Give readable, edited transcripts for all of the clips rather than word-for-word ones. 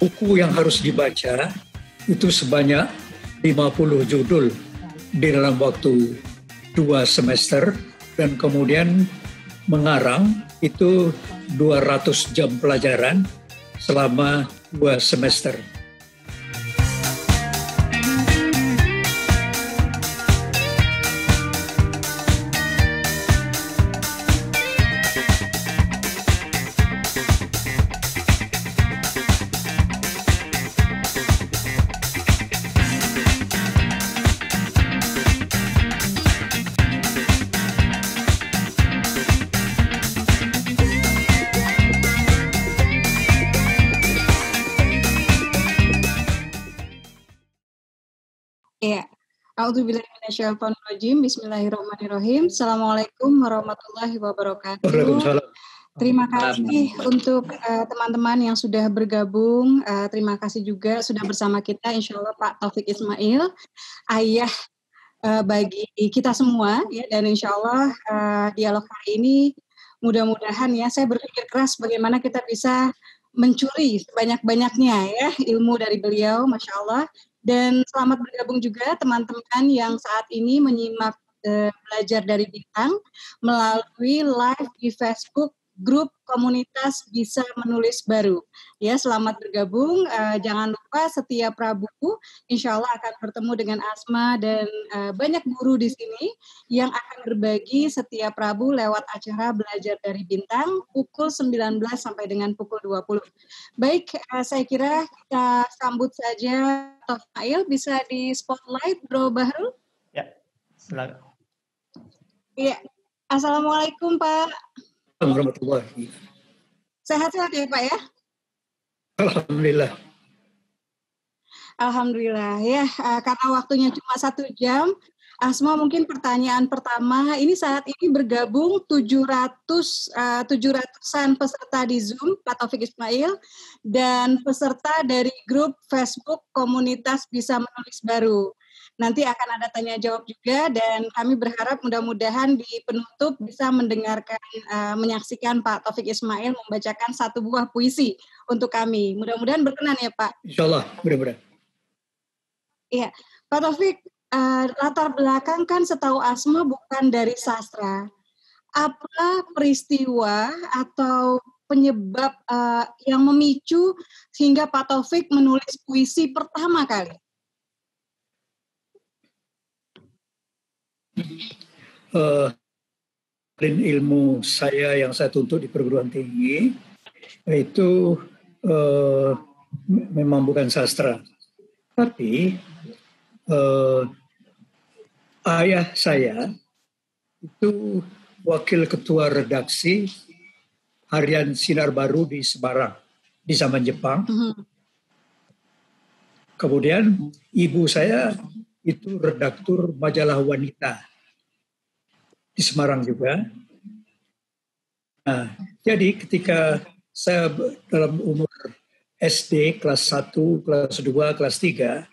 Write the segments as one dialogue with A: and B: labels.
A: Buku yang harus dibaca itu sebanyak 50 judul di dalam waktu 2 semester, dan kemudian mengarang itu 200 jam pelajaran selama 2 semester.
B: Iya. A'udzubillahi minasyaitonirrajim. Bismillahirrahmanirrahim. Assalamualaikum warahmatullahi wabarakatuh.
A: Waalaikumsalam.
B: Terima kasih untuk teman-teman yang sudah bergabung. Terima kasih juga sudah bersama kita, insya Allah Pak Taufik Ismail, ayah bagi kita semua, ya. Dan insya Allah dialog hari ini mudah-mudahan ya, saya berpikir keras bagaimana kita bisa mencuri sebanyak-banyaknya ya ilmu dari beliau, Masya Allah. Dan selamat bergabung juga teman-teman yang saat ini menyimak belajar dari bintang melalui live di Facebook grup komunitas Bisa Menulis Baru. Ya, selamat bergabung. Jangan lupa setiap Rabu, insya Allah akan bertemu dengan Asma dan banyak guru di sini yang akan berbagi setiap Rabu lewat acara Belajar dari Bintang pukul 19 sampai dengan pukul 20. Baik, saya kira kita sambut saja Ismail, bisa di spotlight, Bro Bahrul?
C: Ya, silakan.
B: Iya, Assalamualaikum Pak.
A: Warahmatullahi.
B: Sehat-sehat ya Pak ya?
A: Alhamdulillah.
B: Alhamdulillah ya, karena waktunya cuma 1 jam, Asma mungkin pertanyaan pertama, ini saat ini bergabung 700-an peserta di Zoom, Pak Taufik Ismail, dan peserta dari grup Facebook Komunitas Bisa Menulis Baru. Nanti akan ada tanya jawab juga, dan kami berharap mudah-mudahan di penutup bisa mendengarkan, menyaksikan Pak Taufik Ismail membacakan 1 buah puisi untuk kami. Mudah-mudahan berkenan ya Pak.
A: Insya Allah, mudah-mudahan.
B: Iya, Pak Taufik, latar belakang kan setahu Asma bukan dari sastra. Apa peristiwa atau penyebab yang memicu sehingga Pak Taufik menulis puisi pertama kali?
A: Ilmu saya yang saya tuntut di perguruan tinggi itu memang bukan sastra, tapi ayah saya itu wakil ketua redaksi harian Sinar Baru di Semarang di zaman Jepang. Kemudian ibu saya itu redaktur majalah wanita di Semarang juga. Nah, jadi ketika saya dalam umur SD kelas 1, kelas 2, kelas 3,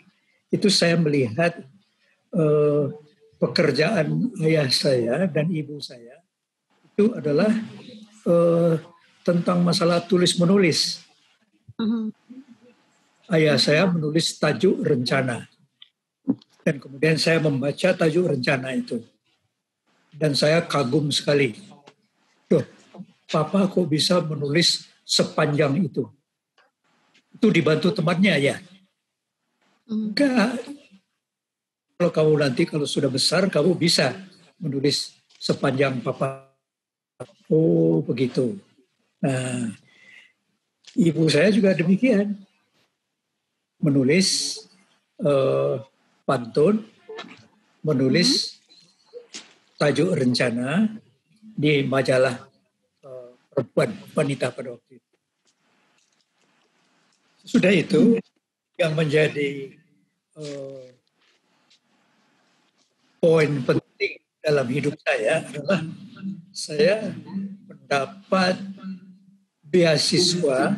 A: itu saya melihat pekerjaan ayah saya dan ibu saya itu adalah tentang masalah tulis-menulis. Ayah saya menulis tajuk rencana. Dan kemudian saya membaca tajuk rencana itu. Dan saya kagum sekali. Duh, Papa kok bisa menulis sepanjang itu? Itu dibantu temannya ya? Enggak. Kalau kamu nanti kalau sudah besar, kamu bisa menulis sepanjang Papa. Oh, begitu. Nah, ibu saya juga demikian. Menulis pantun, menulis tajuk rencana di majalah perempuan, wanita pada waktu itu. Sudah itu yang menjadi poin penting dalam hidup saya adalah saya mendapat beasiswa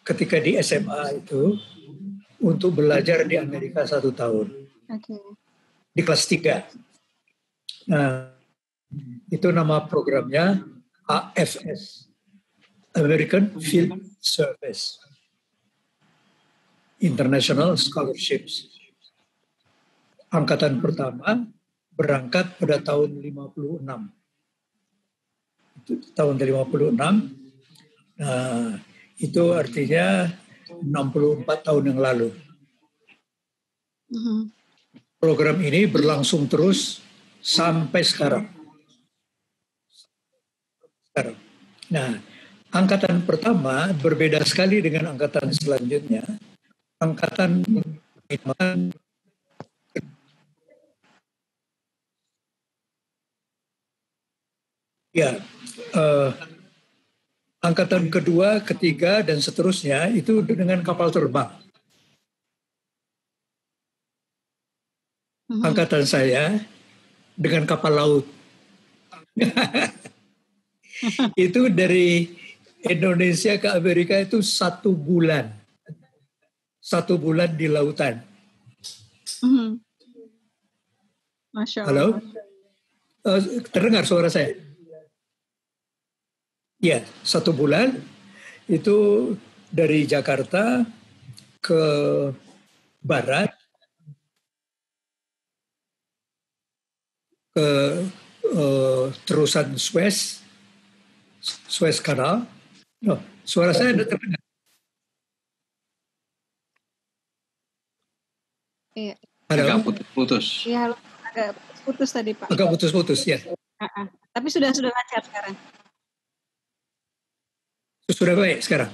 A: ketika di SMA itu untuk belajar di Amerika 1 tahun. Di kelas 3. Nah, itu nama programnya AFS, American Field Service, International Scholarships. Angkatan pertama berangkat pada tahun 56. Itu tahun 56. Nah, itu artinya 64 tahun yang lalu. Program ini berlangsung terus sampai sekarang. Nah, angkatan pertama berbeda sekali dengan angkatan selanjutnya. Angkatan angkatan kedua, ketiga, dan seterusnya itu dengan kapal terbang. Angkatan saya dengan kapal laut. Itu dari Indonesia ke Amerika itu 1 bulan. 1 bulan di lautan.
B: Masya Allah.
A: Halo? Terdengar suara saya? Ya, 1 bulan itu dari Jakarta ke barat, ke terusan Suez Canal. No, suara saya ada terdengar?
B: Iya.
C: Agak putus-putus.
B: Iya, agak putus tadi Pak.
A: Agak putus-putus ya.
B: Tapi sudah lancar sekarang.
A: Sudah baik sekarang?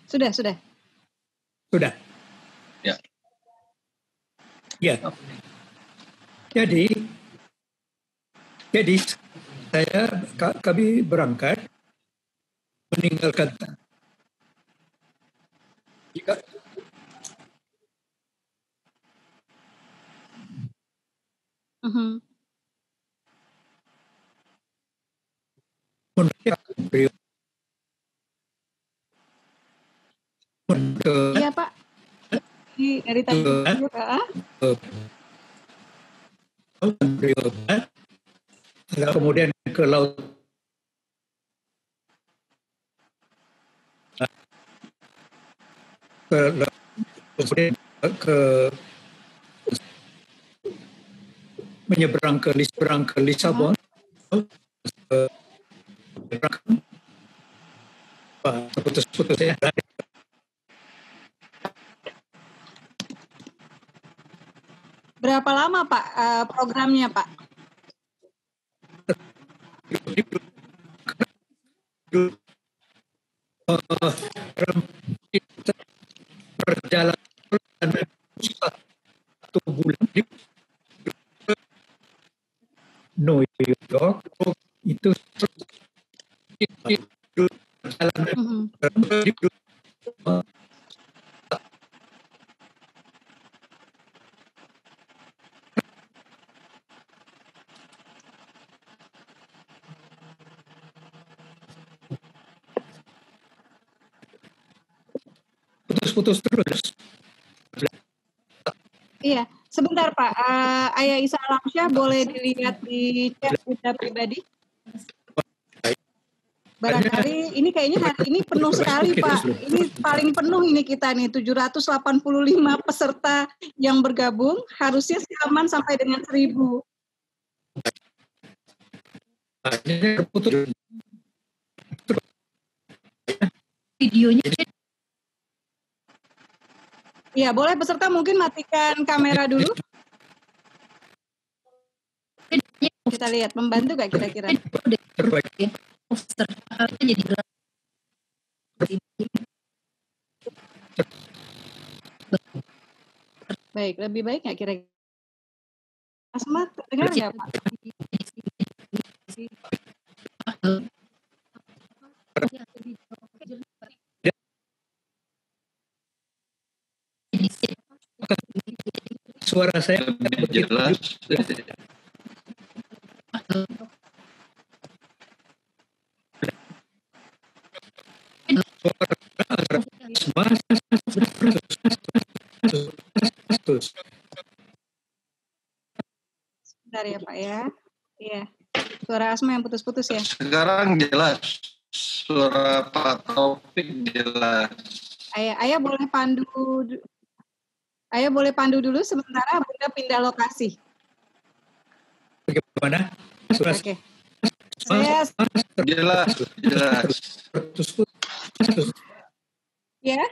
B: Sudah.
A: Sudah.
C: Ya.
A: Ya. Jadi kami berangkat meninggalkan
B: Iya Pak. Dari tadi
A: kemudian ke laut menyeberang ke Lisabon. Putus-putus ya.
B: Berapa lama Pak programnya Pak?
A: Perjalanan 1 bulan di New York itu perjalanan putus-putus terus.
B: Iya, sebentar Pak. Ayah Isa Alamsyah boleh dilihat di chat kita pribadi? Barangkali ini kayaknya hari ini penuh sekali Pak. Ini paling penuh ini kita nih, 785 peserta yang bergabung. Harusnya aman sampai dengan 1000. Videonya. Iya, boleh peserta mungkin matikan kamera dulu. Kita lihat, membantu gak kira-kira? Baik, lebih baik nggak kira-kira? Asma, dengar nggak Pak?
A: Suara saya
C: lebih jelas.
B: Sebentar ya Pak ya. Iya. Suara Asma yang putus-putus ya.
C: Sekarang jelas. Suara Pak Taufik jelas.
B: Ayah boleh pandu. Ayah boleh pandu dulu sementara Bunda pindah lokasi.
A: Bagaimana?
B: Oke. Saya
C: Jelas.
B: ya.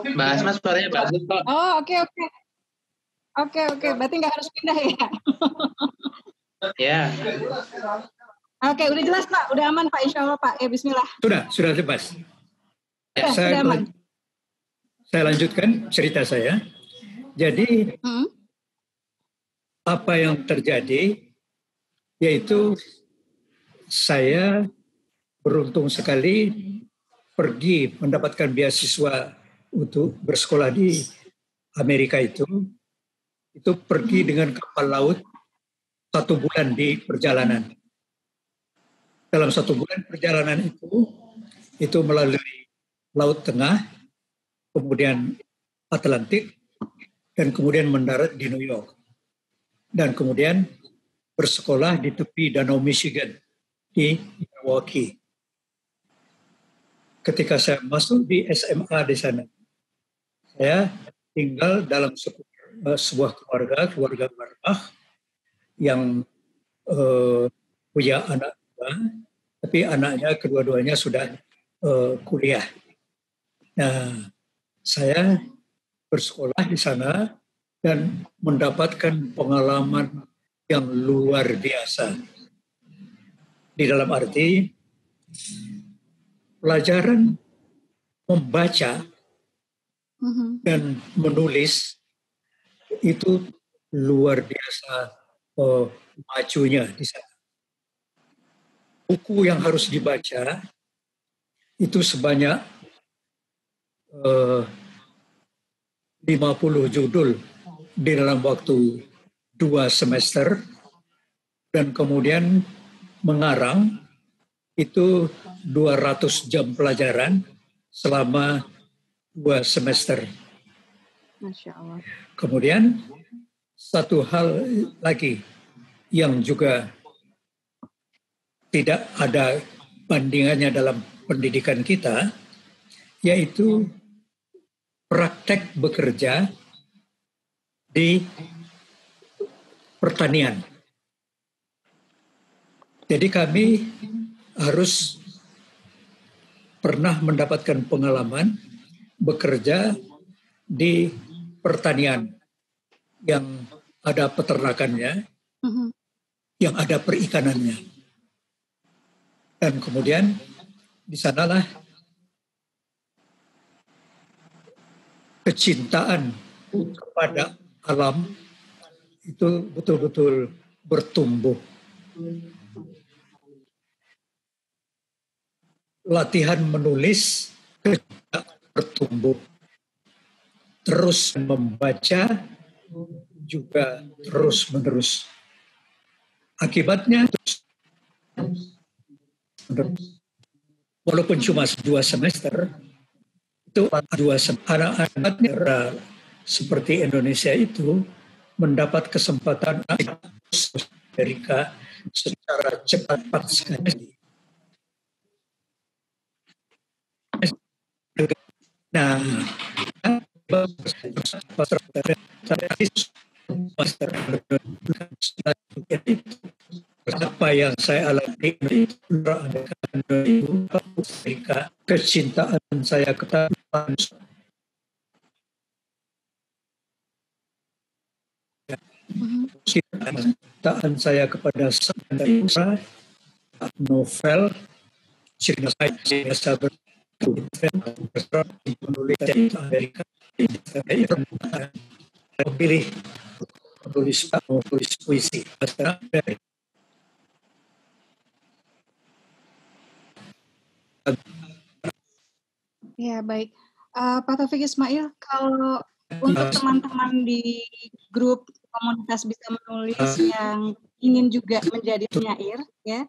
D: Mbak Asma suaranya bagus kok.
B: Oh, oke. Berarti nggak harus pindah ya?
D: Ya.
B: Oke, udah jelas Pak. Udah aman Pak, insya Allah Pak. Ya, bismillah.
A: Sudah bebas.
B: Sudah aman.
A: Saya lanjutkan cerita saya. Jadi, apa yang terjadi, yaitu saya beruntung sekali pergi mendapatkan beasiswa untuk bersekolah di Amerika itu pergi dengan kapal laut 1 bulan di perjalanan. Dalam 1 bulan perjalanan itu melalui Laut Tengah, kemudian Atlantik, dan kemudian mendarat di New York. Dan kemudian bersekolah di tepi Danau Michigan di Milwaukee. Ketika saya masuk di SMA di sana, saya tinggal dalam sebuah keluarga Barak yang punya anak dua, tapi anaknya kedua-duanya sudah kuliah. Nah, saya bersekolah di sana dan mendapatkan pengalaman yang luar biasa. Di dalam arti pelajaran membaca dan menulis itu luar biasa majunya di sana. Buku yang harus dibaca itu sebanyak 50 judul di dalam waktu 2 semester, dan kemudian mengarang itu 200 jam pelajaran selama 2 semester.
B: Masya Allah.
A: Kemudian satu hal lagi yang juga tidak ada bandingannya dalam pendidikan kita, yaitu praktek bekerja di pertanian. Jadi kami harus pernah mendapatkan pengalaman bekerja di pertanian yang ada peternakannya, yang ada perikanannya. Dan kemudian di sanalah kecintaan kepada alam itu betul-betul bertumbuh. Latihan menulis bertumbuh. Terus membaca juga terus-menerus. Akibatnya walaupun cuma 2 semester, itu anak-anak seperti Indonesia itu mendapat kesempatan Amerika secara cepat sekali. Nah, apa yang saya alami itu kecintaan saya kepada kecintaan saya kepada novel cerita saya penulis dari Amerika, memilih menulis puisi.
B: Ya, baik. Pak Taufik Ismail, kalau untuk teman-teman di grup komunitas bisa menulis yang ingin juga menjadi penyair, ya.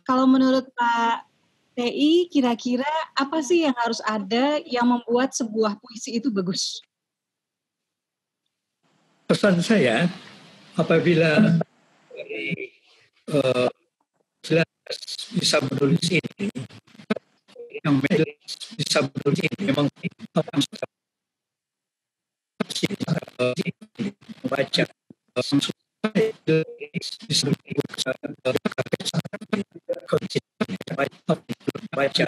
B: Kalau menurut Pak TI, kira-kira apa sih yang harus ada yang membuat sebuah puisi itu bagus?
A: Pesan saya, apabila bisa menulis ini, yang bisa menulis ini memang membaca baca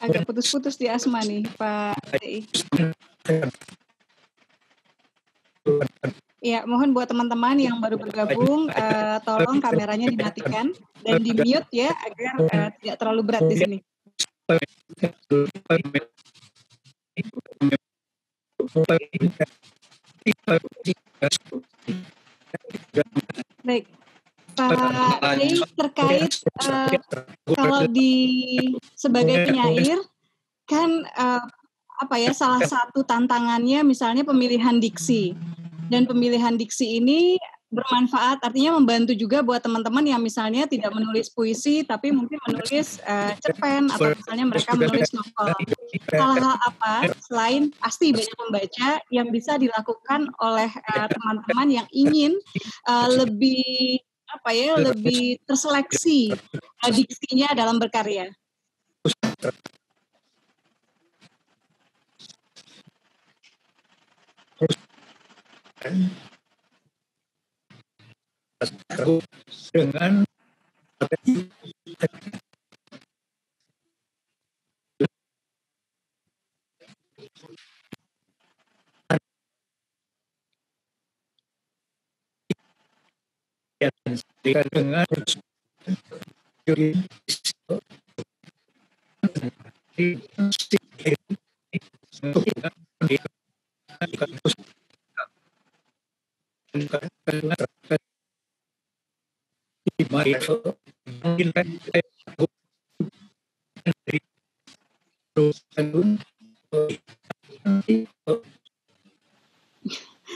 B: Agak putus-putus di Asma nih, Pak TI. Ya, mohon buat teman-teman yang baru bergabung, tolong kameranya dimatikan dan di-mute ya, agar tidak terlalu berat di sini. Baik, Pak TI, terkait kalau sebagai penyair, kan salah satu tantangannya misalnya pemilihan diksi. Dan pemilihan diksi ini bermanfaat, artinya membantu juga buat teman-teman yang misalnya tidak menulis puisi, tapi mungkin menulis cerpen, atau misalnya mereka menulis novel. Hal-hal apa, selain pasti banyak membaca, yang bisa dilakukan oleh teman-teman yang ingin lebih terseleksi diksinya dalam berkarya?
A: Dengan dengan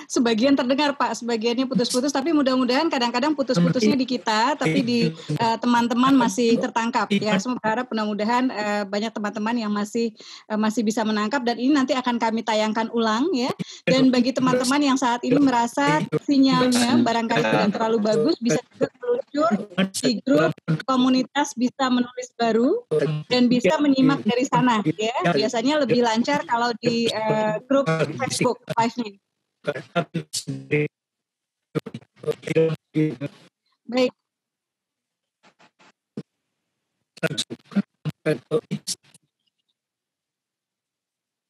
B: Sebagian terdengar Pak, sebagiannya putus-putus, tapi mudah-mudahan kadang-kadang putus-putusnya di kita, tapi di teman-teman masih tertangkap. Ya, semua berharap mudah-mudahan banyak teman-teman yang masih bisa menangkap, dan ini nanti akan kami tayangkan ulang ya. Dan bagi teman-teman yang saat ini merasa sinyalnya barangkali tidak terlalu bagus, bisa juga meluncur di grup komunitas Bisa Menulis Baru dan bisa menyimak dari sana ya. Biasanya lebih lancar kalau di grup Facebook live-nya. Baik.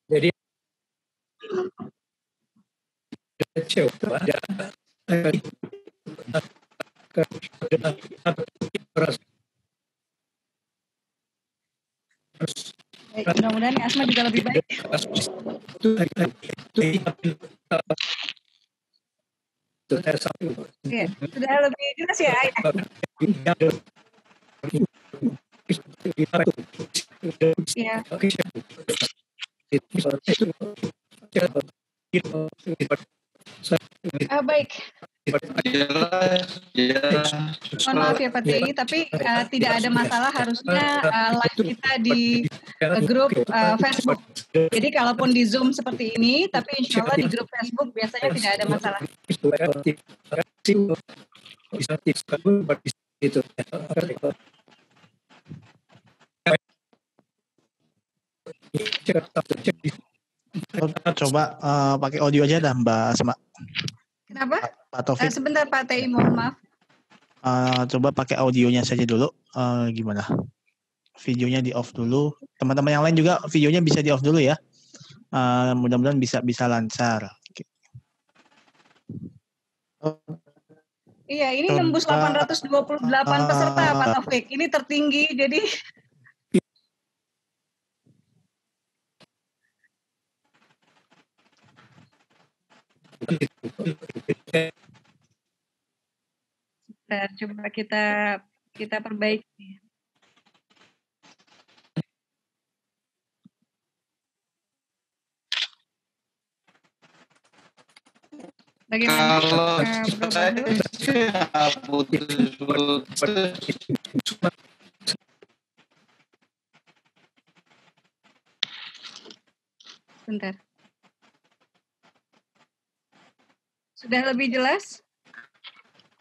A: Jadi
B: mudah-mudahan Asma juga lebih baik. Ya, sudah lebih jelas ya. Ya. Baik. Mohon maaf ya Pak TI, tapi tidak ada masalah, harusnya live kita di grup Facebook. Jadi kalaupun di Zoom seperti ini, tapi insya Allah di grup Facebook biasanya tidak ada masalah.
E: Coba pakai audio aja dah Mbak Asma.
B: Kenapa?
E: Pak Taufik.
B: Sebentar Pak TI, mohon maaf.
E: Coba pakai audionya saja dulu. Gimana? Videonya di off dulu. Teman-teman yang lain juga videonya bisa di off dulu ya. Mudah-mudahan bisa lancar.
B: Iya, ini nembus 828 peserta Pak Taufik. Ini tertinggi, jadi coba kita perbaiki. Bagaimana?
C: Kalau saya sih putus-putus.
B: Bentar. Sudah lebih jelas?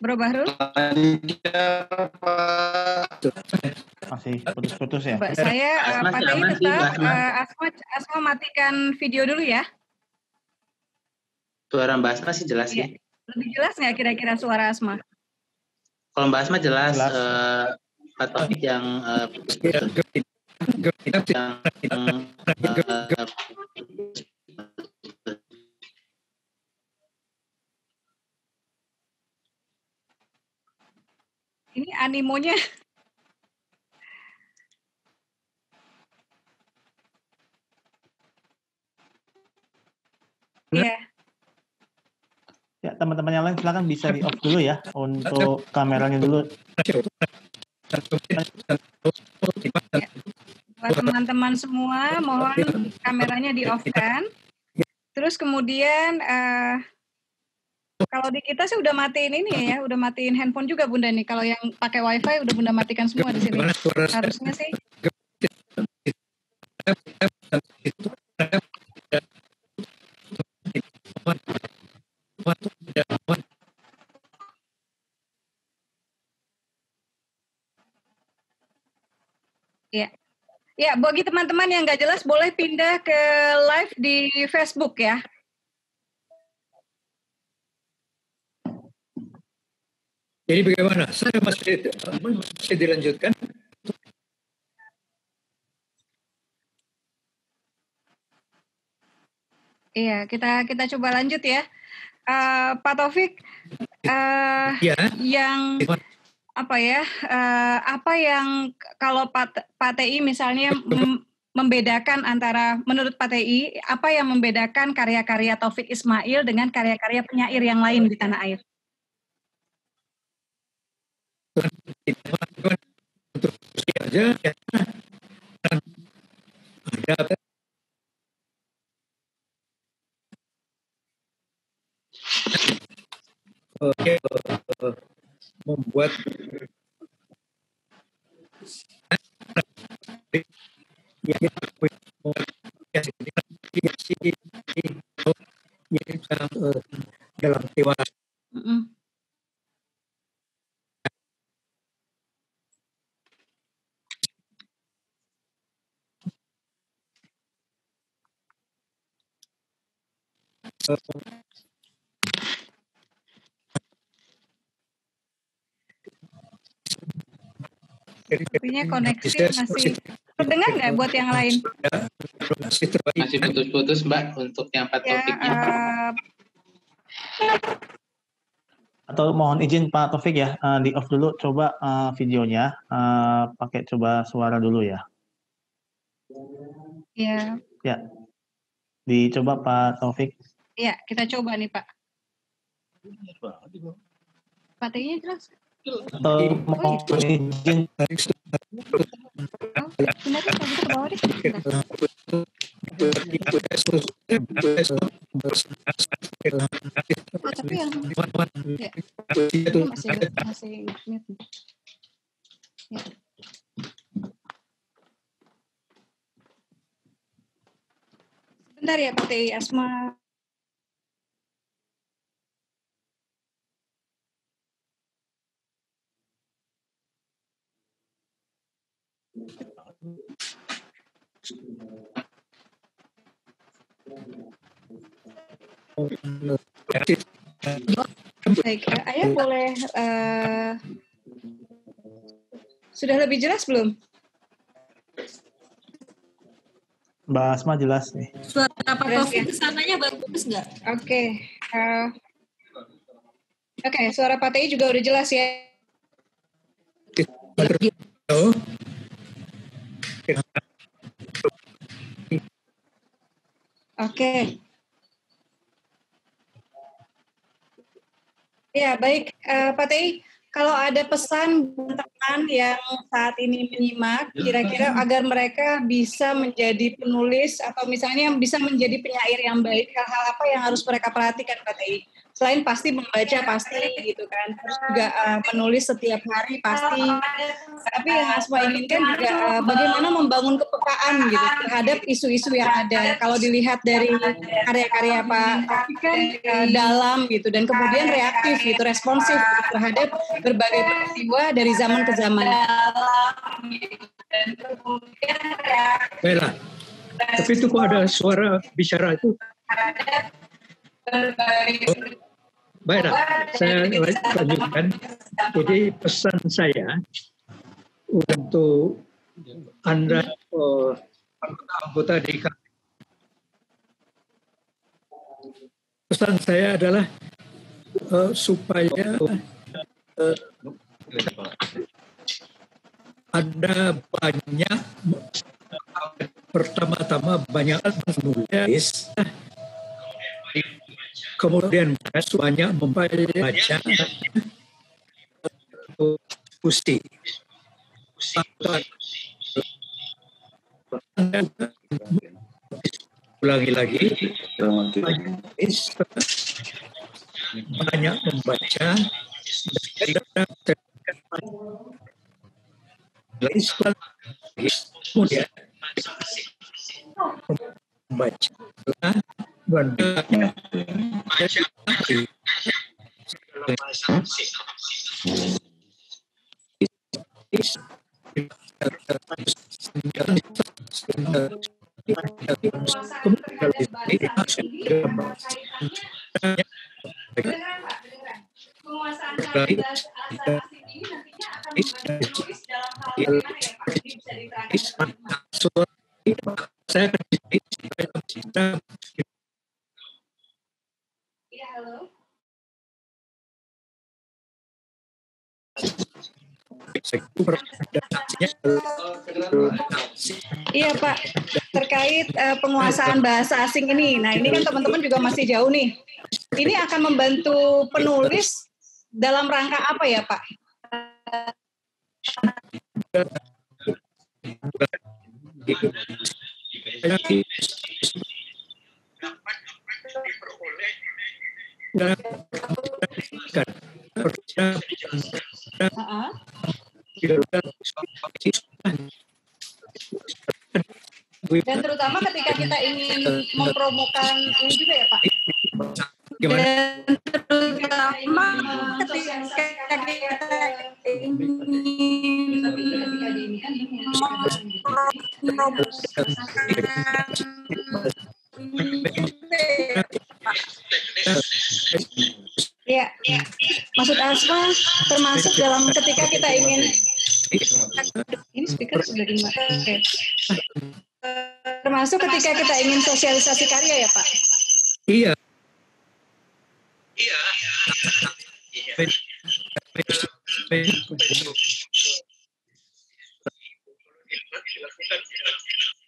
B: Bro Bahrul?
E: Masih putus-putus ya?
B: Coba saya patahin tetap Asma matikan video dulu ya.
D: Suara Mbak Asma sih jelas sih.
B: Lebih jelas nggak kira-kira suara Asma?
D: Kalau Mbak Asma jelas. Pak Taufik yang
B: ini animonya. Iya.
E: Ya, teman-teman yang lain silakan bisa di off dulu ya untuk kameranya dulu.
B: Buat teman-teman semua, mohon kameranya di off kan. Terus kemudian kalau di kita sih udah matiin ini ya, udah matiin handphone juga Bunda nih. Kalau yang pakai WiFi udah Bunda matikan semua di sini. Harusnya sih. Ya, ya bagi teman-teman yang nggak jelas boleh pindah ke live di Facebook ya.
A: Jadi bagaimana? Saya masih dilanjutkan.
B: Iya, kita coba lanjut ya. Pak Taufik, yang apa yang kalau Pak TI misalnya membedakan antara, menurut Pak TI, apa yang membedakan karya-karya Taufik Ismail dengan karya-karya penyair yang lain di tanah air?
A: Untuk aja ya. Ada membuat dalam tewas.
B: Sepertinya koneksi masih terdengar nggak buat yang lain?
D: Masih putus-putus Mbak untuk yang Pak Taufiknya.
E: Atau mohon izin Pak Taufik ya, di off dulu coba videonya, pakai coba suara dulu ya.
B: Iya.
E: Ya, dicoba Pak Taufik.
B: Iya, kita coba nih Pak. Pak T-nya jelas.
E: Atau mohon izin.
B: Tapi yang masih mute. Ya. Sebentar ya Pak TI Asma. Baik, Ayah boleh sudah lebih jelas belum?
E: Mbak Asma jelas nih.
F: Suara Pak Taufik kesananya bagus nggak?
B: Oke. Oke, suara Pak TI juga udah jelas ya.
A: Halo.
B: Oke. Ya, baik. Pak TI, kalau ada pesan buat teman yang saat ini menyimak, kira-kira agar mereka bisa menjadi penulis atau misalnya bisa menjadi penyair yang baik, hal-hal apa yang harus mereka perhatikan, Pak TI? Selain pasti membaca pasti gitu kan, terus juga menulis setiap hari pasti. Tapi yang Asma inginkan juga bagaimana membangun kepekaan gitu terhadap isu-isu yang ada. Kalau dilihat dari karya-karya Pak Taufik kan dalam gitu dan kemudian reaktif gitu, responsif gitu, terhadap berbagai peristiwa dari zaman ke zaman.
A: Baiklah. Tapi itu kok ada suara bicara itu? Baiklah, saya lanjutkan. Jadi pesan saya untuk Anda anggota DKP, pesan saya adalah supaya Anda banyak, pertama-tama banyak menulis, kemudian banyak membaca puisi. Ulangi lagi, banyak membaca, kemudian membaca saya
B: Iya Pak, terkait penguasaan bahasa asing ini. Nah ini kan teman-teman juga masih jauh nih. Ini akan membantu penulis dalam rangka apa ya Pak? Dan terutama ketika kita ingin mempromokan ini juga ya Pak. Dan terutama ketika kita ingin ya, maksud Asma termasuk dalam ketika kita ingin ini speaker sudah dimatikan. Termasuk ketika kita ingin sosialisasi karya ya Pak.
A: Iya.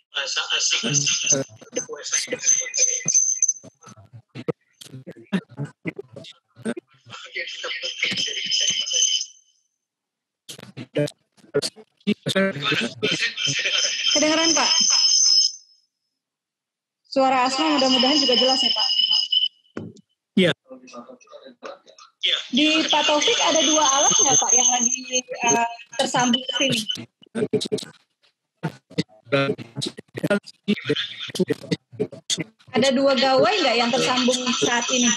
G: Bahasa asing.
B: Kedengeran Pak? Suara Asma mudah-mudahan juga jelas ya Pak.
A: Iya.
B: Di Pak Taufik ada 2 alat nggak Pak yang lagi tersambung ke sini? Ada 2 gawai nggak yang tersambung saat ini?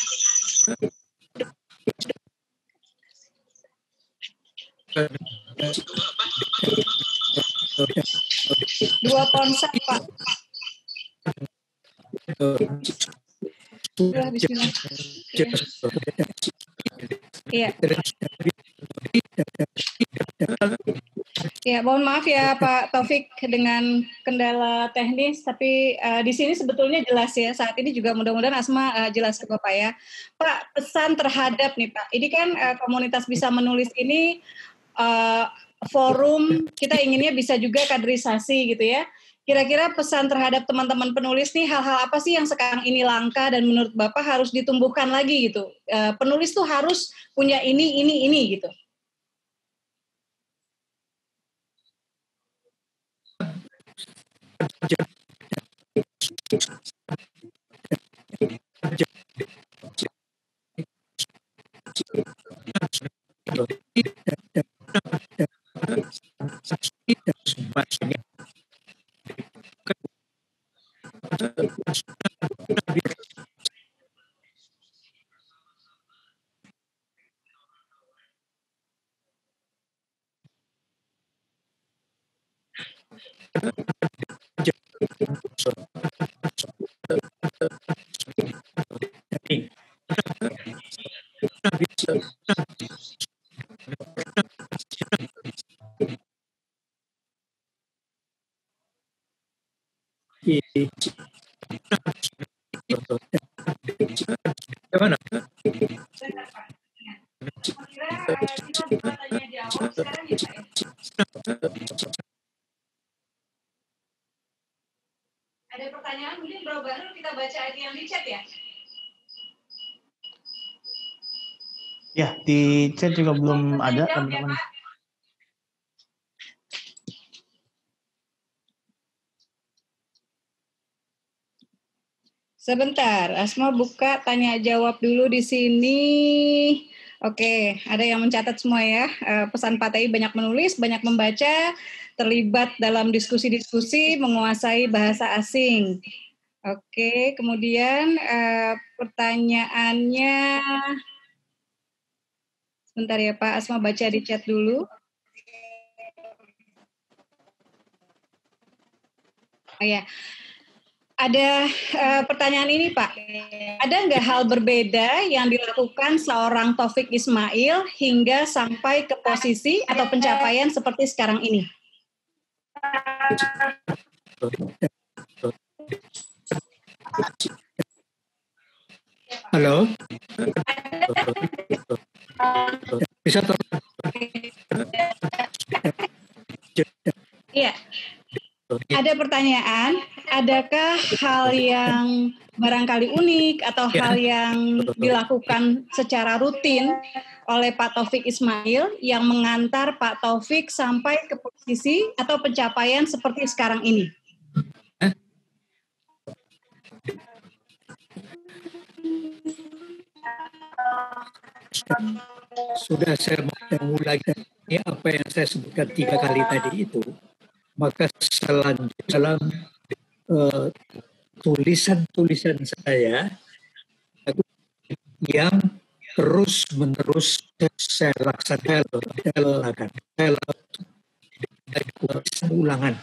B: Dua ponsel Pak. Bismillah. Iya. Ya, mohon maaf ya Pak Taufik dengan kendala teknis, tapi di sini sebetulnya jelas ya. Saat ini juga mudah-mudahan Asma jelas ke Bapak ya. Pak, pesan terhadap nih Pak, ini kan komunitas bisa menulis ini forum, kita inginnya bisa juga kaderisasi gitu ya. Kira-kira pesan terhadap teman-teman penulis nih, hal-hal apa sih yang sekarang ini langka dan menurut Bapak harus ditumbuhkan lagi gitu. Penulis tuh harus punya ini gitu.
A: Bagaimana?
B: Ada pertanyaan mungkin Bro Bahrul kita baca aja yang di chat ya.
E: Ya, di chat juga belum ada teman-teman.
B: Sebentar, Asma buka tanya jawab dulu di sini. Oke, ada yang mencatat semua ya. Pesan Pak Tei banyak menulis, banyak membaca, terlibat dalam diskusi-diskusi, menguasai bahasa asing. Oke, kemudian pertanyaannya, sebentar ya Pak, Asma baca di chat dulu. Oh ya, ada pertanyaan ini Pak, ada nggak hal berbeda yang dilakukan seorang Taufik Ismail hingga sampai ke posisi atau pencapaian seperti sekarang ini?
A: Halo? Bisa
B: Iya. Ada pertanyaan, adakah hal yang barangkali unik atau hal yang dilakukan secara rutin oleh Pak Taufik Ismail yang mengantar Pak Taufik sampai ke posisi atau pencapaian seperti sekarang ini?
A: Sudah saya mulai ini apa yang saya sebutkan 3 kali tadi itu, maka selanjutnya dalam tulisan-tulisan saya yang terus-menerus saya laksanakan, saya lakukan ulangan.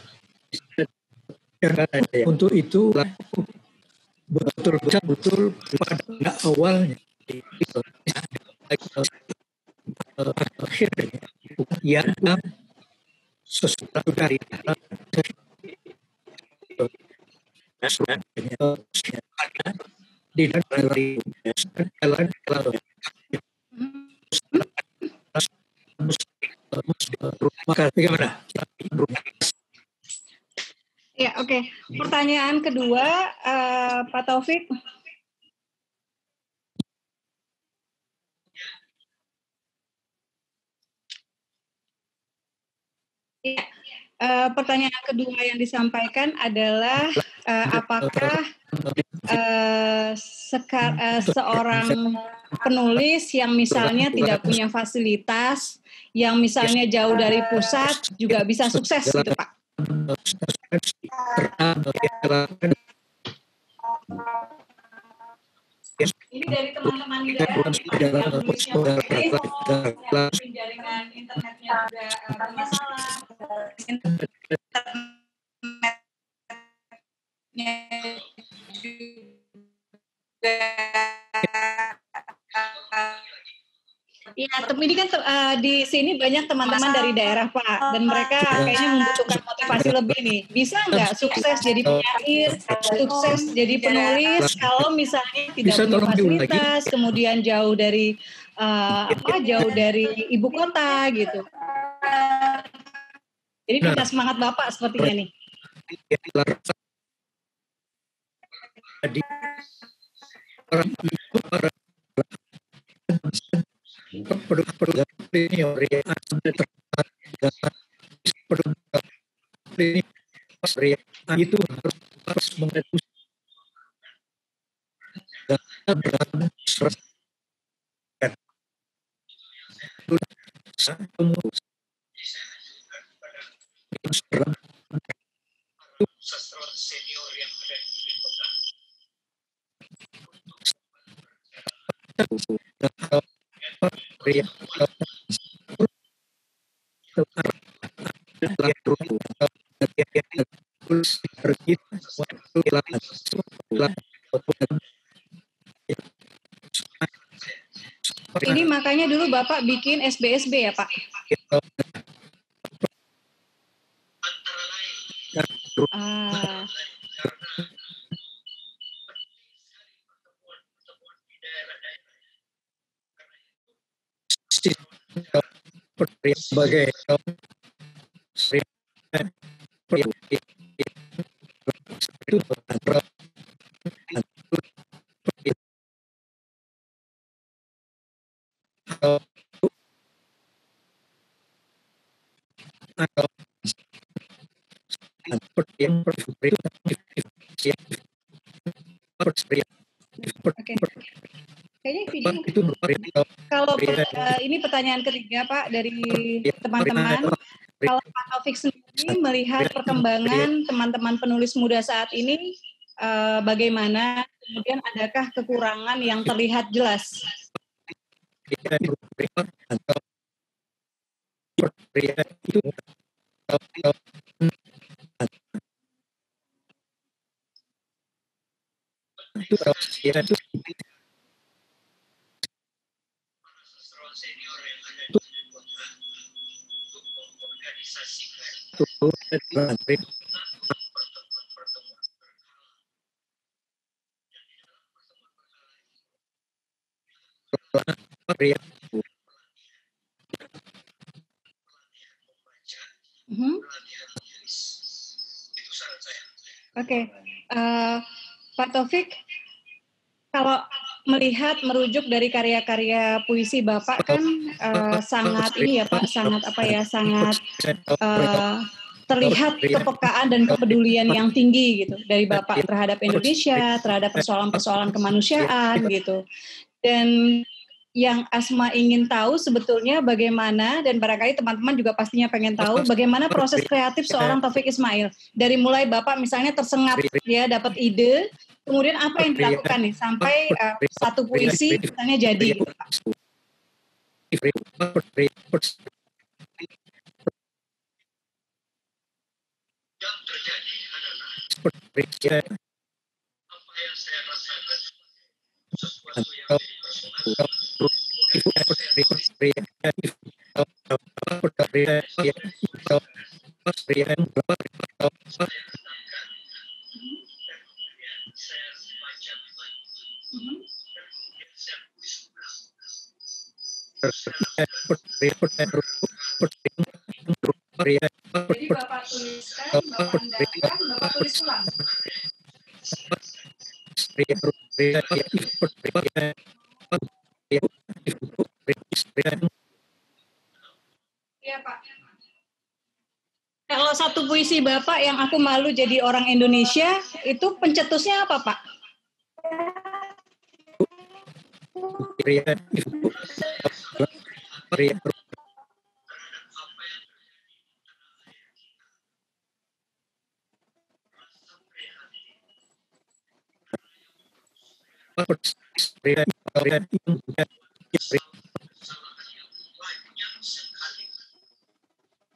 A: Untuk itu betul-betul pada awalnya akhirnya yang sesuatu dari di dalam bagaimana?
B: Ya, oke. Pertanyaan kedua, Pak Taufik. Ya, pertanyaan kedua yang disampaikan adalah apakah seorang penulis yang misalnya tidak punya fasilitas, yang misalnya jauh dari pusat juga bisa sukses gitu Pak? Ini dari teman-teman di daerah, jaringan internetnya juga bermasalah, internetnya juga
F: Ya, tapi ini kan di sini banyak teman-teman dari daerah Pak, dan mereka kayaknya membutuhkan motivasi lebih nih. Bisa nggak sukses jadi penyair, sukses jadi penulis, kalau misalnya tidak
A: Bisa
F: punya
A: tolong diulangi?
F: fasilitas, kemudian jauh dari jauh dari ibu kota gitu. Jadi punya semangat Bapak sepertinya nih.
A: Jadi orang itu para produk senior yang produk itu harus mengetus
G: sastrawan senior yang ada di kota.
F: Ini makanya dulu Bapak bikin SBSB ya Pak?
G: Antara lain
F: Ah,
G: pertemuan di daerah-daerah.
A: sebagai
F: Oke. Kayaknya video kalau ini pertanyaan ketiga Pak dari teman-teman. Kalau Pak Taufik sendiri melihat perkembangan teman-teman penulis muda saat ini, bagaimana? Kemudian adakah kekurangan yang terlihat jelas?
G: Sastrawan senior yang ada di kota untuk mengorganisasikan pertemuan-pertemuan berkala. Pelatihan menulis. Itu saran saya.
F: Oke, Pak Taufik, kalau melihat merujuk dari karya-karya puisi Bapak kan sangat ini ya Pak, sangat terlihat kepekaan dan kepedulian yang tinggi gitu dari Bapak terhadap Indonesia, terhadap persoalan-persoalan kemanusiaan gitu. Dan yang Asma ingin tahu sebetulnya bagaimana, dan barangkali teman-teman juga pastinya pengen tahu bagaimana proses kreatif seorang Taufik Ismail. Dari mulai Bapak misalnya tersengat ya dapat ide, kemudian apa yang dilakukan nih sampai satu puisi misalnya jadi.
G: Yang terjadi adalah apa yang saya rasakan sesuatu yang jadi personal. Kemudian saya tenangkan dan kemudian saya baca kembali dan kemudian saya tulis ulang.
F: Jadi Bapak tuliskan, Bapak hendakkan, Bapak tulis ulang. Iya Pak. Kalau satu puisi Bapak yang aku malu jadi orang Indonesia, itu pencetusnya apa Pak?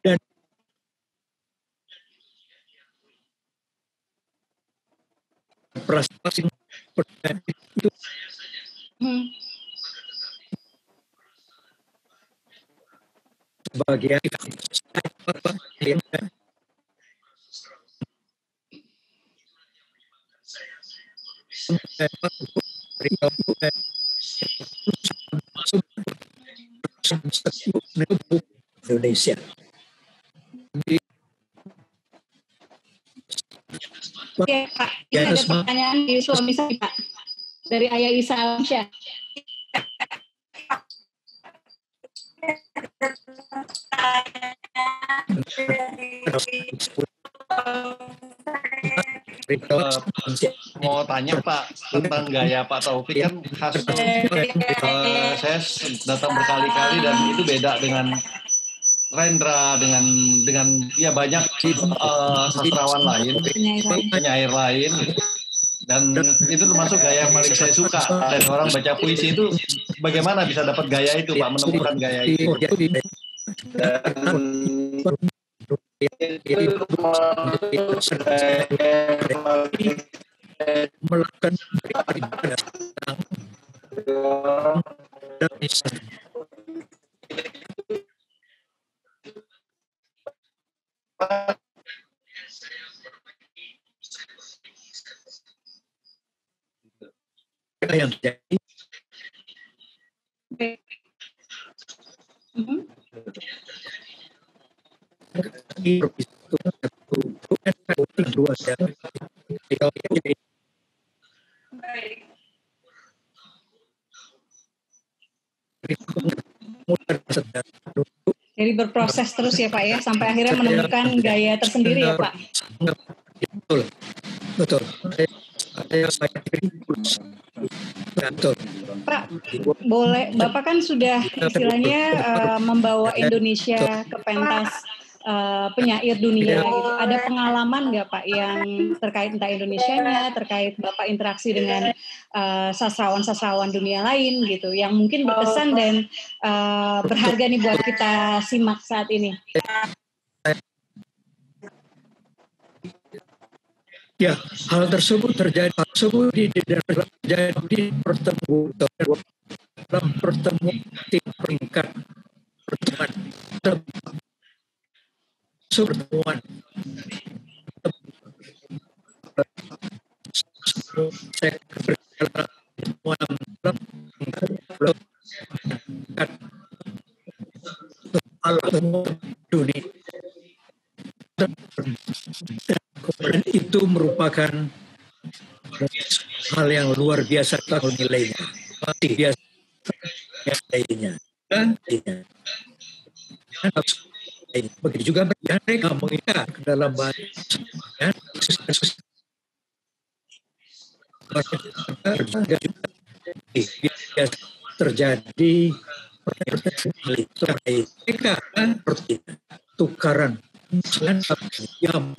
A: dan prestasi itu sebagian yang Indonesia.
F: Oke, Pak. Ini ada pertanyaan di suami saya, Pak. Dari Ayah Isa Alamsyah.
H: Mau tanya Pak tentang gaya Pak Taufik kan khas. Saya datang berkali-kali dan itu beda dengan Rendra dengan ya banyak sastrawan lain, penyair lain, dan itu termasuk gaya yang paling saya suka. Dan orang baca puisi itu bagaimana bisa dapat gaya itu Pak, menemukan gaya itu. Dan
A: melakukan yang jadi
F: Jadi berproses terus ya Pak ya, sampai akhirnya menemukan gaya tersendiri ya Pak.
A: Betul.
F: Pak, boleh Bapak kan sudah istilahnya membawa Indonesia ke pentas penyair dunia gitu. Ada pengalaman nggak Pak yang terkait entah Indonesianya, terkait Bapak interaksi dengan sastrawan-sastrawan dunia lain gitu, yang mungkin berkesan dan berharga nih buat kita simak saat ini?
A: Ya, hal tersebut terjadi di pertemuan dalam pertemuan peringkat pertemuan saya dunia. Kemudian itu merupakan hal yang luar biasa kalau nilainya masih biasa nilainya dan begitu juga mereka mengikat ke dalam bahasa biasa terjadi mereka seperti tukaran yang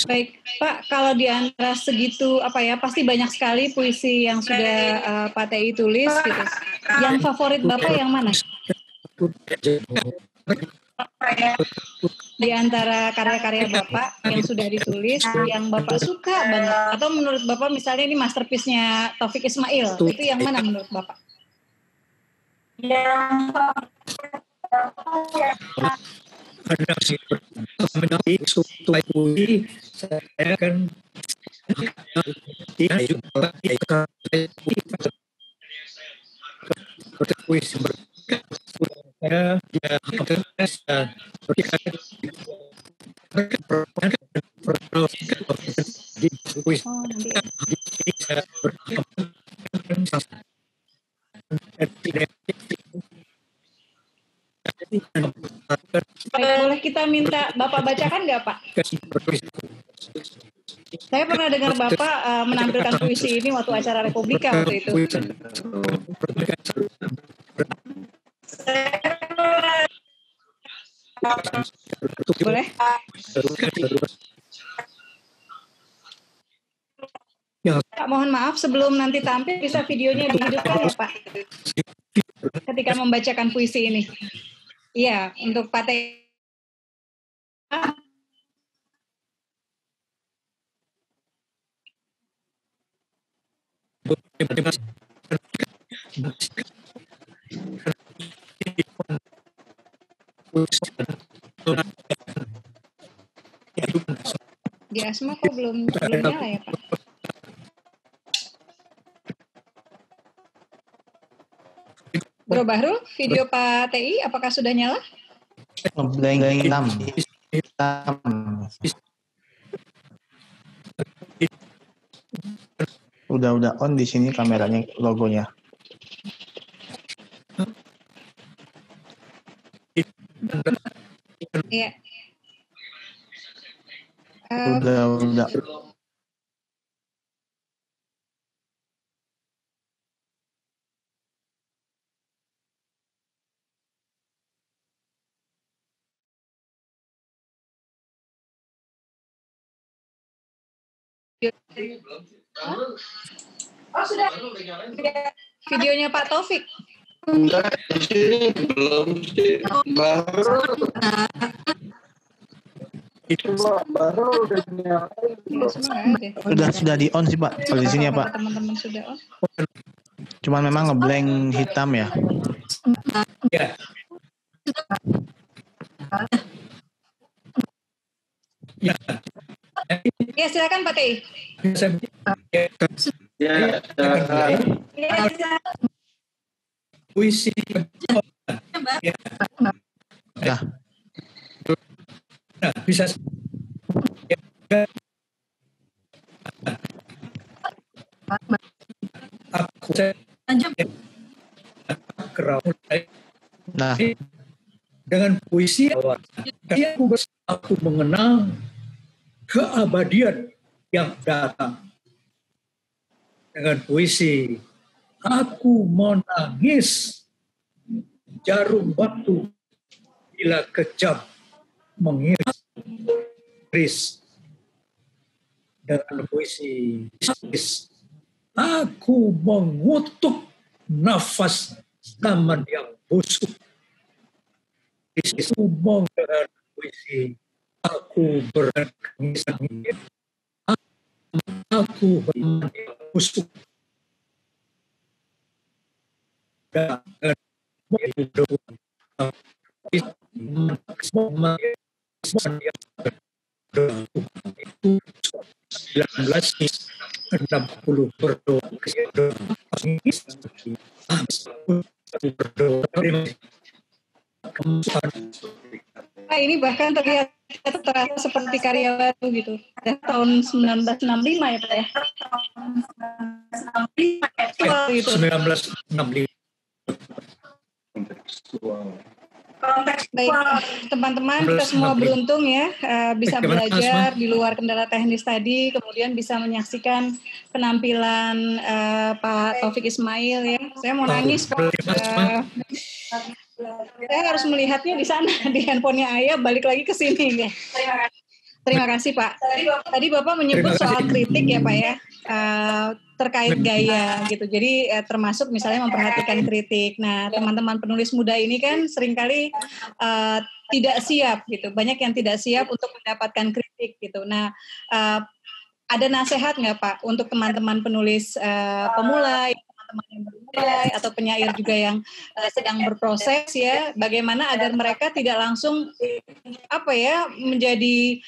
F: Baik, Pak, kalau di antara segitu pasti banyak sekali puisi yang sudah Pak TI tulis gitu. Yang favorit Bapak yang mana? Di antara karya-karya Bapak yang sudah ditulis, yang Bapak suka banget, atau menurut Bapak misalnya ini masterpiece-nya Taufik Ismail, itu yang mana menurut Bapak?
A: Karena mengenai suatu puisi saya kan puisi saya
F: Baik, boleh kita minta Bapak bacakan nggak Pak? Saya pernah dengar Bapak menampilkan puisi ini waktu acara Republika waktu itu. Boleh? Pak, mohon maaf sebelum nanti tampil bisa videonya dihidupkan ya Pak? Ketika membacakan puisi ini. Iya, untuk Pak TI. belum nyala ya Pak? Bro Bahrul, video Pak TI apakah sudah nyala?
E: Ngeblank hitam. Udah on di sini kameranya, logonya.
F: Iya.
E: Udah.
F: Oh sudah. Videonya Pak Taufik.
H: Enggak, di sini belum sih.
E: Sudah di on sih Pak. Kalau di sini ya Pak.
F: Teman-teman sudah on.
E: Cuman memang ngeblank hitam ya.
A: Ya. Ya.
F: Ya silakan Pak TI.
H: Ya,
A: Puisi. Ya.
E: Nah,
A: bisa. Aku
E: nah,
A: dengan puisi aku mengenang keabadian yang datang. Dengan puisi aku menangis jarum waktu bila kejam mengiris. Dengan puisi aku mengutuk nafas zaman yang busuk. Itu dengan puisi aku berangis, aku busuk. Dan hidup 1960 berdoa
F: ini bahkan terlihat terasa seperti karya baru gitu. Dari tahun 1965 ya Pak ya.
A: 1965.
F: Baik, teman-teman kita semua beruntung ya bisa belajar di luar kendala teknis tadi, kemudian bisa menyaksikan penampilan Pak Taufik Ismail ya. Saya mau nangis Pak. Saya harus melihatnya di sana di handphonenya Ayah, balik lagi ke sini ya. Terima kasih Pak. Tadi Bapak menyebut soal kritik ya Pak ya, terkait gaya gitu. Jadi termasuk misalnya memperhatikan kritik. Nah teman-teman penulis muda ini kan seringkali tidak siap gitu. Banyak yang tidak siap untuk mendapatkan kritik gitu. Nah ada nasihat nggak Pak untuk teman-teman penulis pemula, teman-teman yang bermulai atau penyair juga yang sedang berproses ya, bagaimana agar mereka tidak langsung menjadi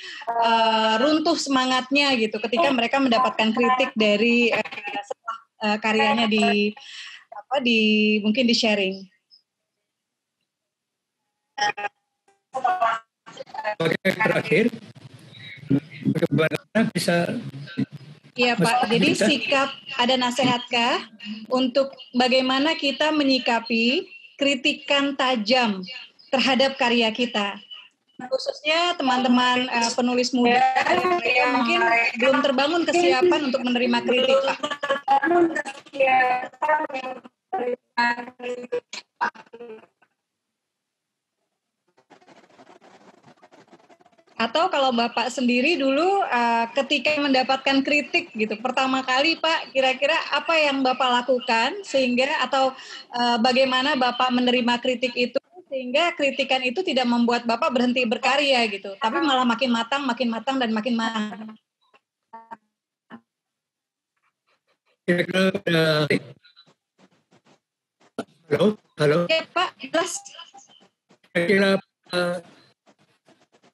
F: runtuh semangatnya gitu ketika mereka mendapatkan kritik dari setelah karyanya mungkin di sharing.
A: Terakhir, bagaimana bisa?
F: Iya Pak, jadi sikap, ada nasihatkah untuk bagaimana kita menyikapi kritikan tajam terhadap karya kita? Khususnya teman-teman penulis muda yang mungkin belum terbangun kesiapan untuk menerima kritik Pak. Atau kalau Bapak sendiri dulu ketika mendapatkan kritik gitu, pertama kali Pak, kira-kira apa yang Bapak lakukan sehingga atau bagaimana Bapak menerima kritik itu sehingga kritikan itu tidak membuat Bapak berhenti berkarya gitu, tapi malah makin matang dan makin matang.
A: Halo.
F: Ya Pak, jelas.
A: Kira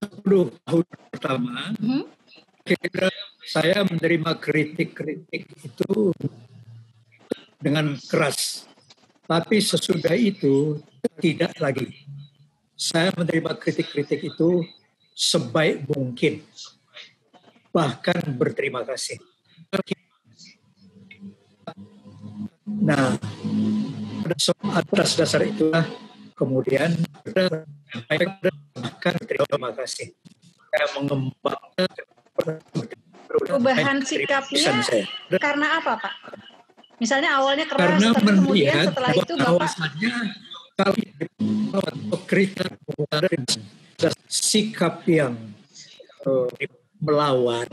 A: 10 tahun pertama, kira saya menerima kritik-kritik itu dengan keras. Tapi sesudah itu tidak lagi. Saya menerima kritik-kritik itu sebaik mungkin. Bahkan berterima kasih. Nah, atas dasar itulah kemudian bahkan terima kasih. Saya mengembangkan
F: perubahan sikapnya karena apa, Pak? Misalnya awalnya keras,
A: karena
F: tapi kemudian
A: melihat
F: setelah itu Bapak
A: bahwasannya kalau kritik sikap yang melawan,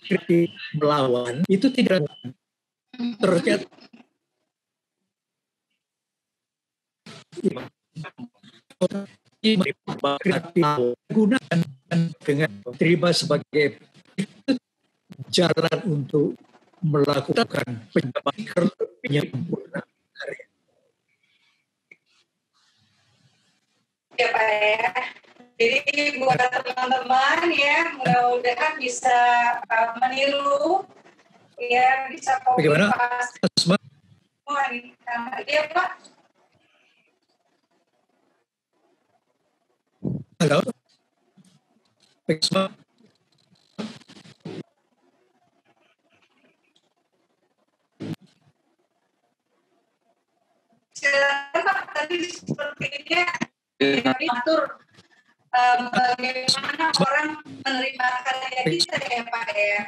A: kritik melawan itu tidak terjadi. Gunakan dengan terima sebagai jalan untuk melakukan penyempurnaan karya.
F: ya Pak ya. Jadi buat teman-teman ya, mudah-mudahan bisa meniru, ya bisa copy paste. Iya Pak.
A: Halo.
F: Silakan Pak, tadi sepertinya diatur bagaimana orang menerima karya kita ya Pak ya.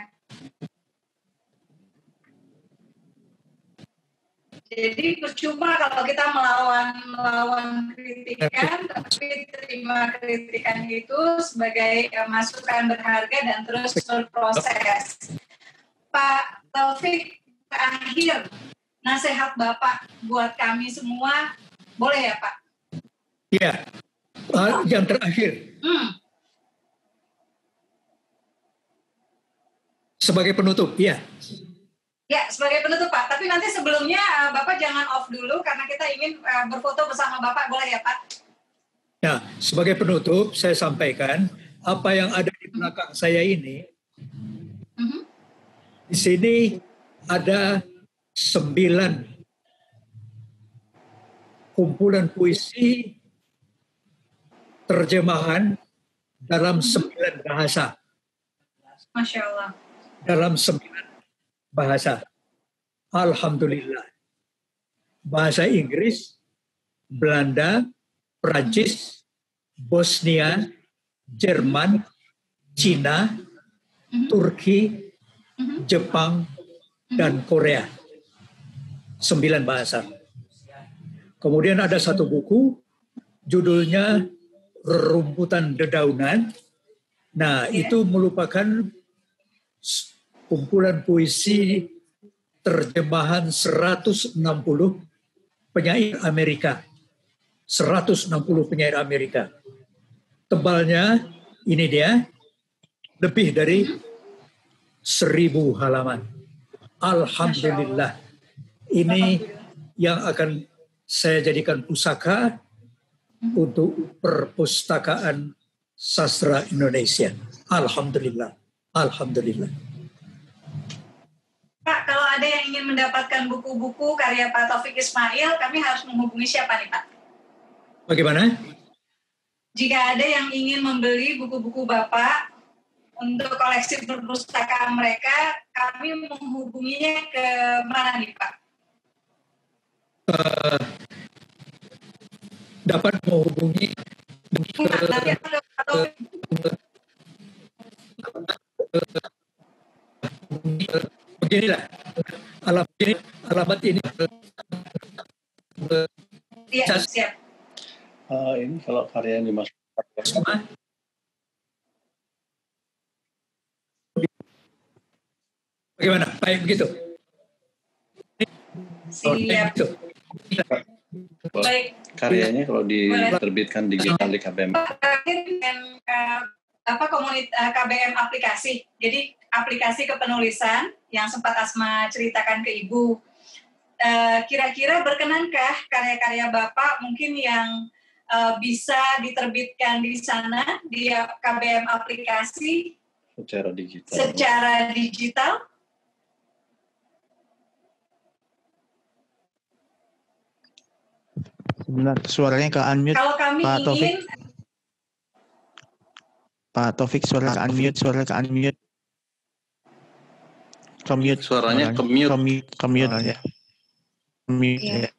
F: Jadi percuma kalau kita melawan kritikan, tapi terima kritikan itu sebagai masukan berharga dan terus berproses. Pak Taufik, terakhir nasihat Bapak buat kami semua, boleh ya Pak?
A: Iya, yang terakhir. Sebagai penutup, ya.
F: Ya, sebagai penutup Pak. Tapi nanti sebelumnya Bapak jangan off dulu karena kita ingin berfoto bersama Bapak, boleh ya Pak?
A: Ya, sebagai penutup saya sampaikan apa yang ada di belakang saya ini. Di sini ada 9 kumpulan puisi terjemahan dalam 9 bahasa.
F: Masya Allah.
A: Dalam 9 bahasa. Alhamdulillah. Bahasa Inggris, Belanda, Prancis, Bosnia, Jerman, Cina, Turki, Jepang, dan Korea. 9 bahasa. Kemudian ada satu buku, judulnya Rumputan Dedaunan. Nah, itu merupakan kumpulan puisi terjemahan 160 penyair Amerika. 160 penyair Amerika. Tebalnya, ini dia, lebih dari 1000 halaman. Alhamdulillah. Ini yang akan saya jadikan pusaka untuk perpustakaan sastra Indonesia. Alhamdulillah. Alhamdulillah.
F: Pak, kalau ada yang ingin mendapatkan buku-buku karya Pak Taufik Ismail, kami harus menghubungi siapa nih Pak?
A: Bagaimana?
F: Jika ada yang ingin membeli buku-buku Bapak untuk koleksi perpustakaan mereka, kami menghubunginya ke mana nih Pak?
A: Dapat menghubungi beginilah alamat ini.
F: Iya, siap.
H: Ini kalau karya yang dimasukkan.
A: Bagaimana? Baik begitu.
F: Siap. Baik.
H: Karyanya kalau diterbitkan digital di KBM.
F: Terakhir dengan KBM aplikasi. Jadi aplikasi kepenulisan yang sempat Asma ceritakan ke Ibu. Kira-kira berkenankah karya-karya Bapak mungkin yang bisa diterbitkan di sana di KBM aplikasi
H: Secara digital.
F: Secara digital.
E: Sebentar, suaranya ke unmute.
F: Kalau kami
E: Pak Taufik.
F: ingin
E: Pak Taufik, suara ke unmute. Ke-mute.
H: Suaranya ke-mute.
E: Ke-mute aja. Mute
F: Iya.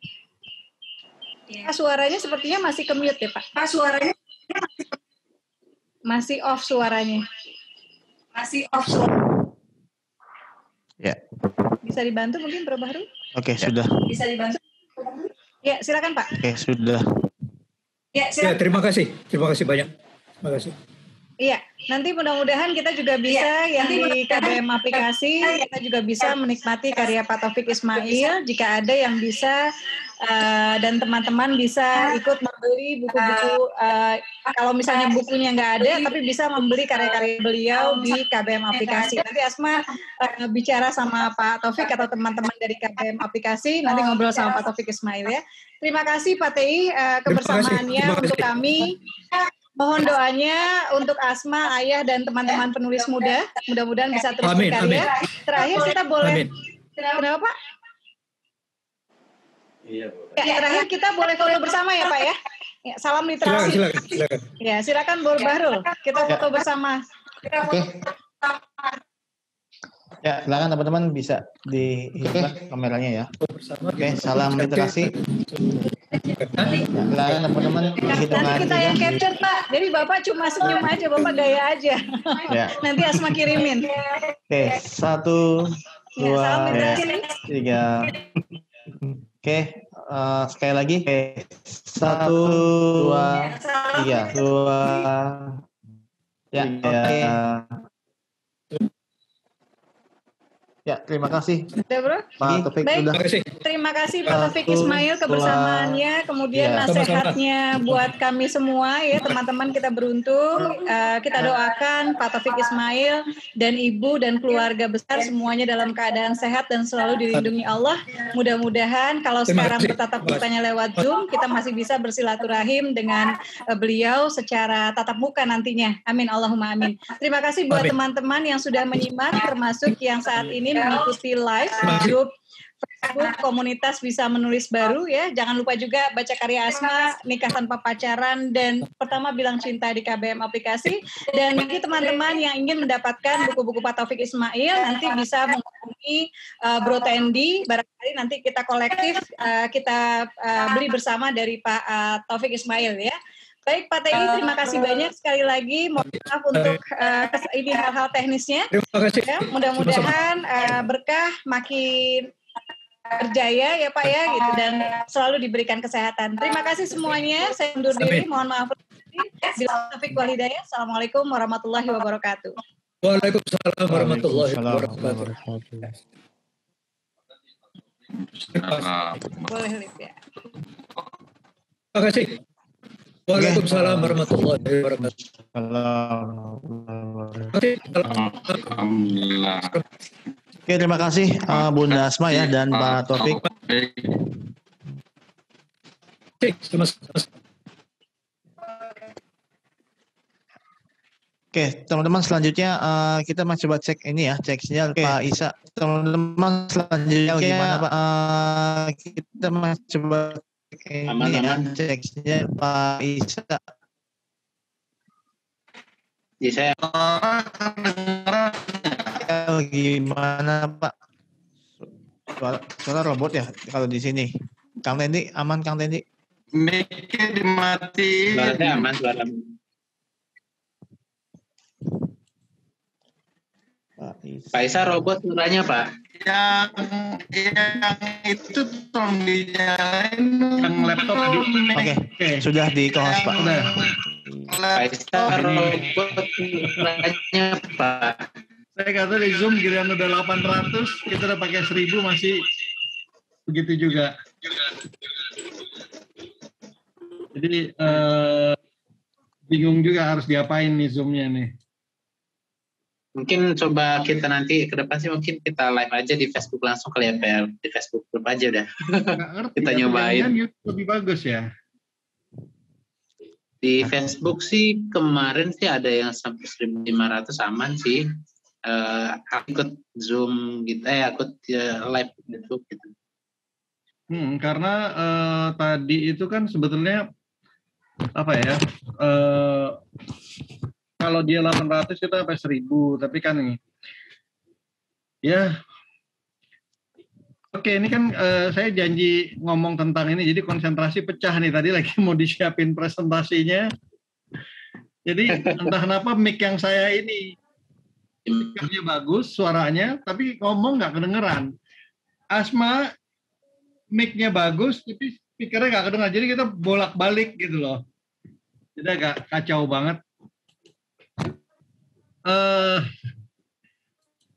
E: ya.
F: Pak, suaranya sepertinya masih ke-mute ya, Pak. Pak, suaranya masih off suaranya. Masih off suaranya.
E: Ya.
F: Bisa dibantu mungkin Bro Bahru?
E: Oke, sudah.
F: Bisa dibantu? Ya, silakan Pak.
E: Oke, sudah.
F: Ya,
A: Ya, terima kasih banyak. Terima kasih.
F: Iya, nanti mudah-mudahan kita juga bisa yang di KBM aplikasi, kita juga bisa menikmati karya Pak Taufik Ismail. Jika ada yang bisa dan teman-teman bisa ikut membeli buku-buku, kalau misalnya bukunya nggak ada, tapi bisa membeli karya-karya beliau di KBM aplikasi. Nanti Asma bicara sama Pak Taufik atau teman-teman dari KBM aplikasi, nanti ngobrol sama Pak Taufik Ismail ya. Terima kasih Pak TI kebersamaannya untuk kami. Mohon doanya untuk Asma, Ayah, dan teman-teman penulis muda. Mudah-mudahan bisa terus berkarya. Terakhir kita boleh, kenapa Pak?
H: Iya,
F: Ya, terakhir kita boleh foto bersama ya Pak ya. Ya, salam literasi.
A: Silakan.
F: Ya, silakan Bro Bahrul. Kita foto bersama.
E: Oke. Ya, silakan teman-teman bisa dihidupkan kameranya ya. Oke, salam literasi. Ya, silakan teman-teman hitungan
F: Nanti kita yang capture Pak. Jadi Bapak cuma senyum aja, Bapak gaya aja.
E: Ya.
F: Nanti Asma kirimin.
E: Oke, 1, 2,
F: Salam literasi.
E: 3. Oke, sekali lagi. Oke, 1, 2, 3. 2. Ya, oke. Ya, terima kasih.
F: Udah Bro?
E: Pak Taufik
F: Baik.
E: sudah.
F: Terima kasih Pak Taufik Ismail kebersamaannya, kemudian
E: Ya.
F: nasihatnya buat kami semua ya teman-teman, kita beruntung, kita doakan Pak Taufik Ismail dan Ibu dan keluarga besar semuanya dalam keadaan sehat dan selalu dilindungi Allah. Mudah-mudahan kalau sekarang bertatap mukanya lewat Zoom, kita masih bisa bersilaturahim dengan beliau secara tatap muka nantinya. Amin, Allahumma amin. Terima kasih buat teman-teman yang sudah menyimak, termasuk yang saat ini mengikuti live di grup Facebook komunitas Bisa Menulis Baru ya. Jangan lupa juga baca karya Asma, Nikah Tanpa Pacaran, dan Pertama Bilang Cinta di KBM aplikasi. Dan bagi teman-teman yang ingin mendapatkan buku-buku Pak Taufik Ismail, nanti bisa menghubungi Bro Tendi. Barangkali nanti kita kolektif kita beli bersama dari Pak Taufik Ismail ya. Baik Pak TI, terima kasih banyak sekali lagi. Mohon maaf untuk ini hal-hal teknisnya.
A: Terima kasih.
F: Ya, mudah-mudahan berkah makin berjaya ya Pak ya gitu, dan selalu diberikan kesehatan. Terima kasih semuanya. Saya undur diri. Mohon maaf. Bila taufiq wal hidayah. Assalamualaikum warahmatullahi wabarakatuh.
A: Waalaikumsalam warahmatullahi wabarakatuh.
F: Boleh Lip ya.
A: Terima kasih. Waalaikumsalam warahmatullahi wabarakatuh.
G: Alhamdulillah.
E: Oke, terima kasih Bunda Asma ya dan Pak Taufik. Oke, teman-teman selanjutnya kita masih coba cek ini ya, cek sinyal Pak Isa. Teman-teman selanjutnya gimana Pak? Kita masih coba cek ini ya, cek sinyal Pak Isa.
D: Jadi saya
E: Gimana Pak? Suara robot ya kalau di sini. Kang Tendi aman Kang Tendi?
G: Mic-nya dimatiin.
D: suaranya aman, suara Pak Isa robot suaranya Pak.
G: Yang itu tolong dinyalain. Yang laptop di.
E: Oke, sudah di co-host Pak.
D: Pak Isa robot suaranya Pak.
G: Saya kata di Zoom giliran udah 800, kita udah pakai 1000 masih begitu juga. Jadi bingung juga harus diapain nih Zoom-nya nih.
D: Mungkin coba kita nanti ke depan sih mungkin kita live aja di Facebook langsung kali ya Pak. Di Facebook group aja udah.
G: Nggak ngerti.
D: Kita nyobain.
G: Kan YouTube lebih bagus ya.
D: Di Facebook sih kemarin sih ada yang sampai 1.500 aman sih. Aku ikut Zoom gitu, aku live Facebook gitu.
G: Karena tadi itu kan sebetulnya apa ya? Kalau dia 800 kita sampai 1.000, tapi kan nih, ya. Oke, ini kan saya janji ngomong tentang ini, jadi konsentrasi pecah nih. Tadi lagi mau disiapin presentasinya. Jadi entah kenapa mic yang saya ini mic-nya bagus, suaranya, tapi ngomong nggak kedengeran. Asma mic-nya bagus, tapi speaker-nya nggak kedengeran. Jadi kita bolak-balik gitu loh. Jadi agak kacau banget.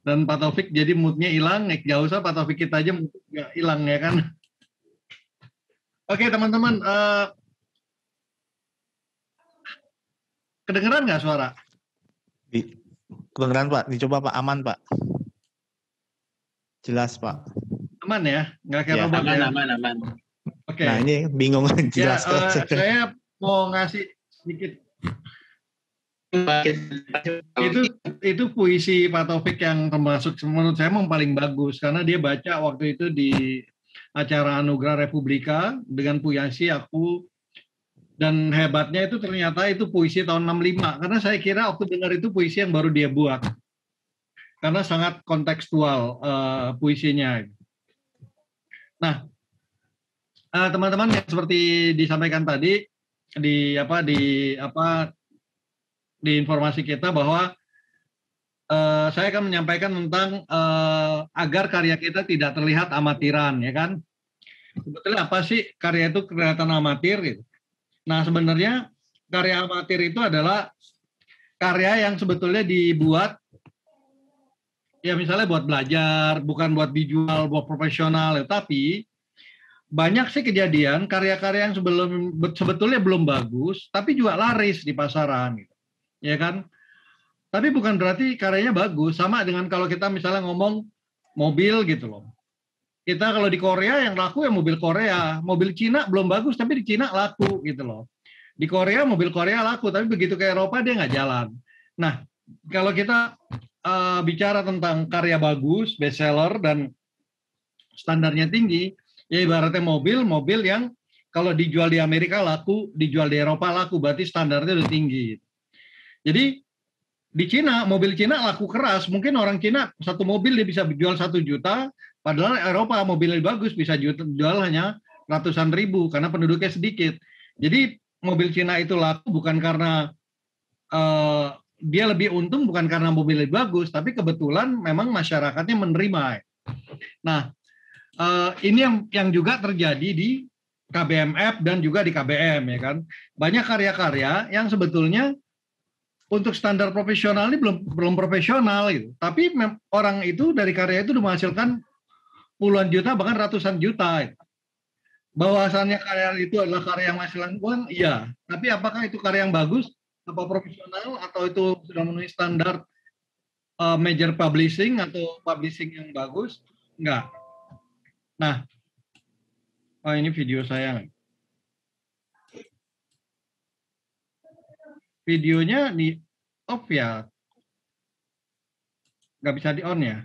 G: Dan Pak Taufik jadi mood-nya hilang, nggak usah Pak Taufik kita aja nggak hilang ya kan. Oke teman-teman, kedengeran nggak suara?
E: Kedengeran Pak, dicoba Pak, aman Pak. Jelas Pak.
G: Aman ya, nggak kayak
E: Ya,
G: robot ya?
D: Aman.
G: Oke.
E: Nah ini bingung jelas.
G: Ya, saya mau ngasih sedikit. Itu puisi Pak Taufik yang termasuk menurut saya memang paling bagus karena dia baca waktu itu di acara Anugerah Republika dengan puisi aku, dan hebatnya itu ternyata itu puisi tahun 65 karena saya kira waktu dengar itu puisi yang baru dia buat karena sangat kontekstual puisinya. Nah, teman-teman yang seperti disampaikan tadi di informasi kita bahwa saya akan menyampaikan tentang agar karya kita tidak terlihat amatiran, ya kan? Sebetulnya apa sih karya itu kelihatan amatir gitu? Nah, sebenarnya karya amatir itu adalah karya yang sebetulnya dibuat ya misalnya buat belajar, bukan buat dijual, buat profesional, tapi banyak sih kejadian karya-karya yang sebetulnya belum bagus, tapi juga laris di pasaran, gitu. Ya kan? Tapi bukan berarti karyanya bagus. Sama dengan kalau kita misalnya ngomong mobil gitu loh. Kita kalau di Korea yang laku ya mobil Korea, mobil Cina belum bagus tapi di Cina laku gitu loh. Di Korea mobil Korea laku, tapi begitu ke Eropa dia nggak jalan. Nah, kalau kita bicara tentang karya bagus, bestseller dan standarnya tinggi, ya ibaratnya mobil yang kalau dijual di Amerika laku, dijual di Eropa laku, berarti standarnya udah tinggi. Jadi di Cina, mobil Cina laku keras. Mungkin orang Cina satu mobil dia bisa jual 1 juta, padahal Eropa mobil lebih bagus bisa jual hanya ratusan ribu karena penduduknya sedikit. Jadi mobil Cina itu laku bukan karena dia lebih untung, bukan karena mobil lebih bagus, tapi kebetulan memang masyarakatnya menerima. Nah, ini yang juga terjadi di KBMF dan juga di KBM, ya kan. Banyak karya-karya yang sebetulnya untuk standar profesional ini belum profesional gitu. Tapi orang itu dari karya itu menghasilkan puluhan juta bahkan ratusan juta. Gitu. Bahwasannya karya itu adalah karya yang menghasilkan uang, iya. Tapi apakah itu karya yang bagus, apa profesional, atau itu sudah memenuhi standar major publishing atau publishing yang bagus? Enggak. Nah, ini video saya. Videonya di off ya, nggak bisa di on ya?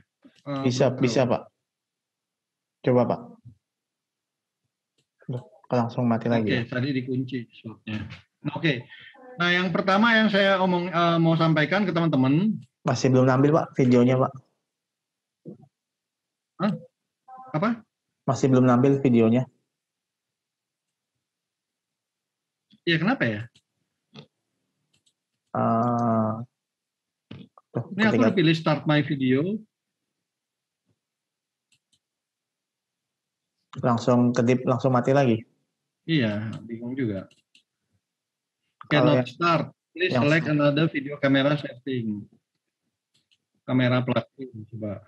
E: Bisa Pak. Coba Pak. Langsung mati lagi.
G: Oke, tadi dikunci slotnya. Oke. Nah, yang pertama yang saya mau sampaikan ke teman-teman.
E: Masih belum ambil Pak videonya Pak.
G: Hah? Apa?
E: Masih belum ambil videonya.
G: Ya kenapa ya? Ini aku udah pilih start my video.
E: Langsung kedip, langsung mati lagi.
G: Iya, bingung juga. Cannot start. Please select another video camera setting. Kamera plastik, coba.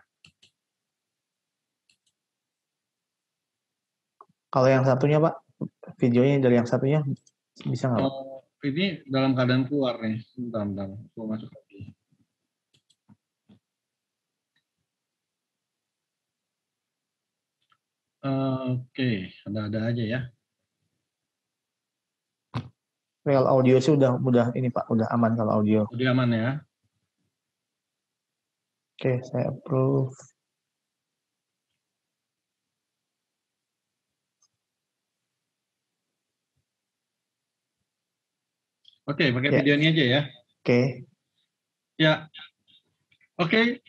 E: Kalau yang satunya Pak, videonya dari yang satunya bisa nggak Pak?
G: Ini dalam keadaan keluar nih. Bentar. Aku masuk lagi. Oke, ada aja ya.
E: Real audio sih udah ini Pak, udah aman kalau audio.
G: Udah aman ya.
E: Oke, saya approve.
G: Oke, pakai video ini aja ya.
E: Oke.
G: Ya. Oke,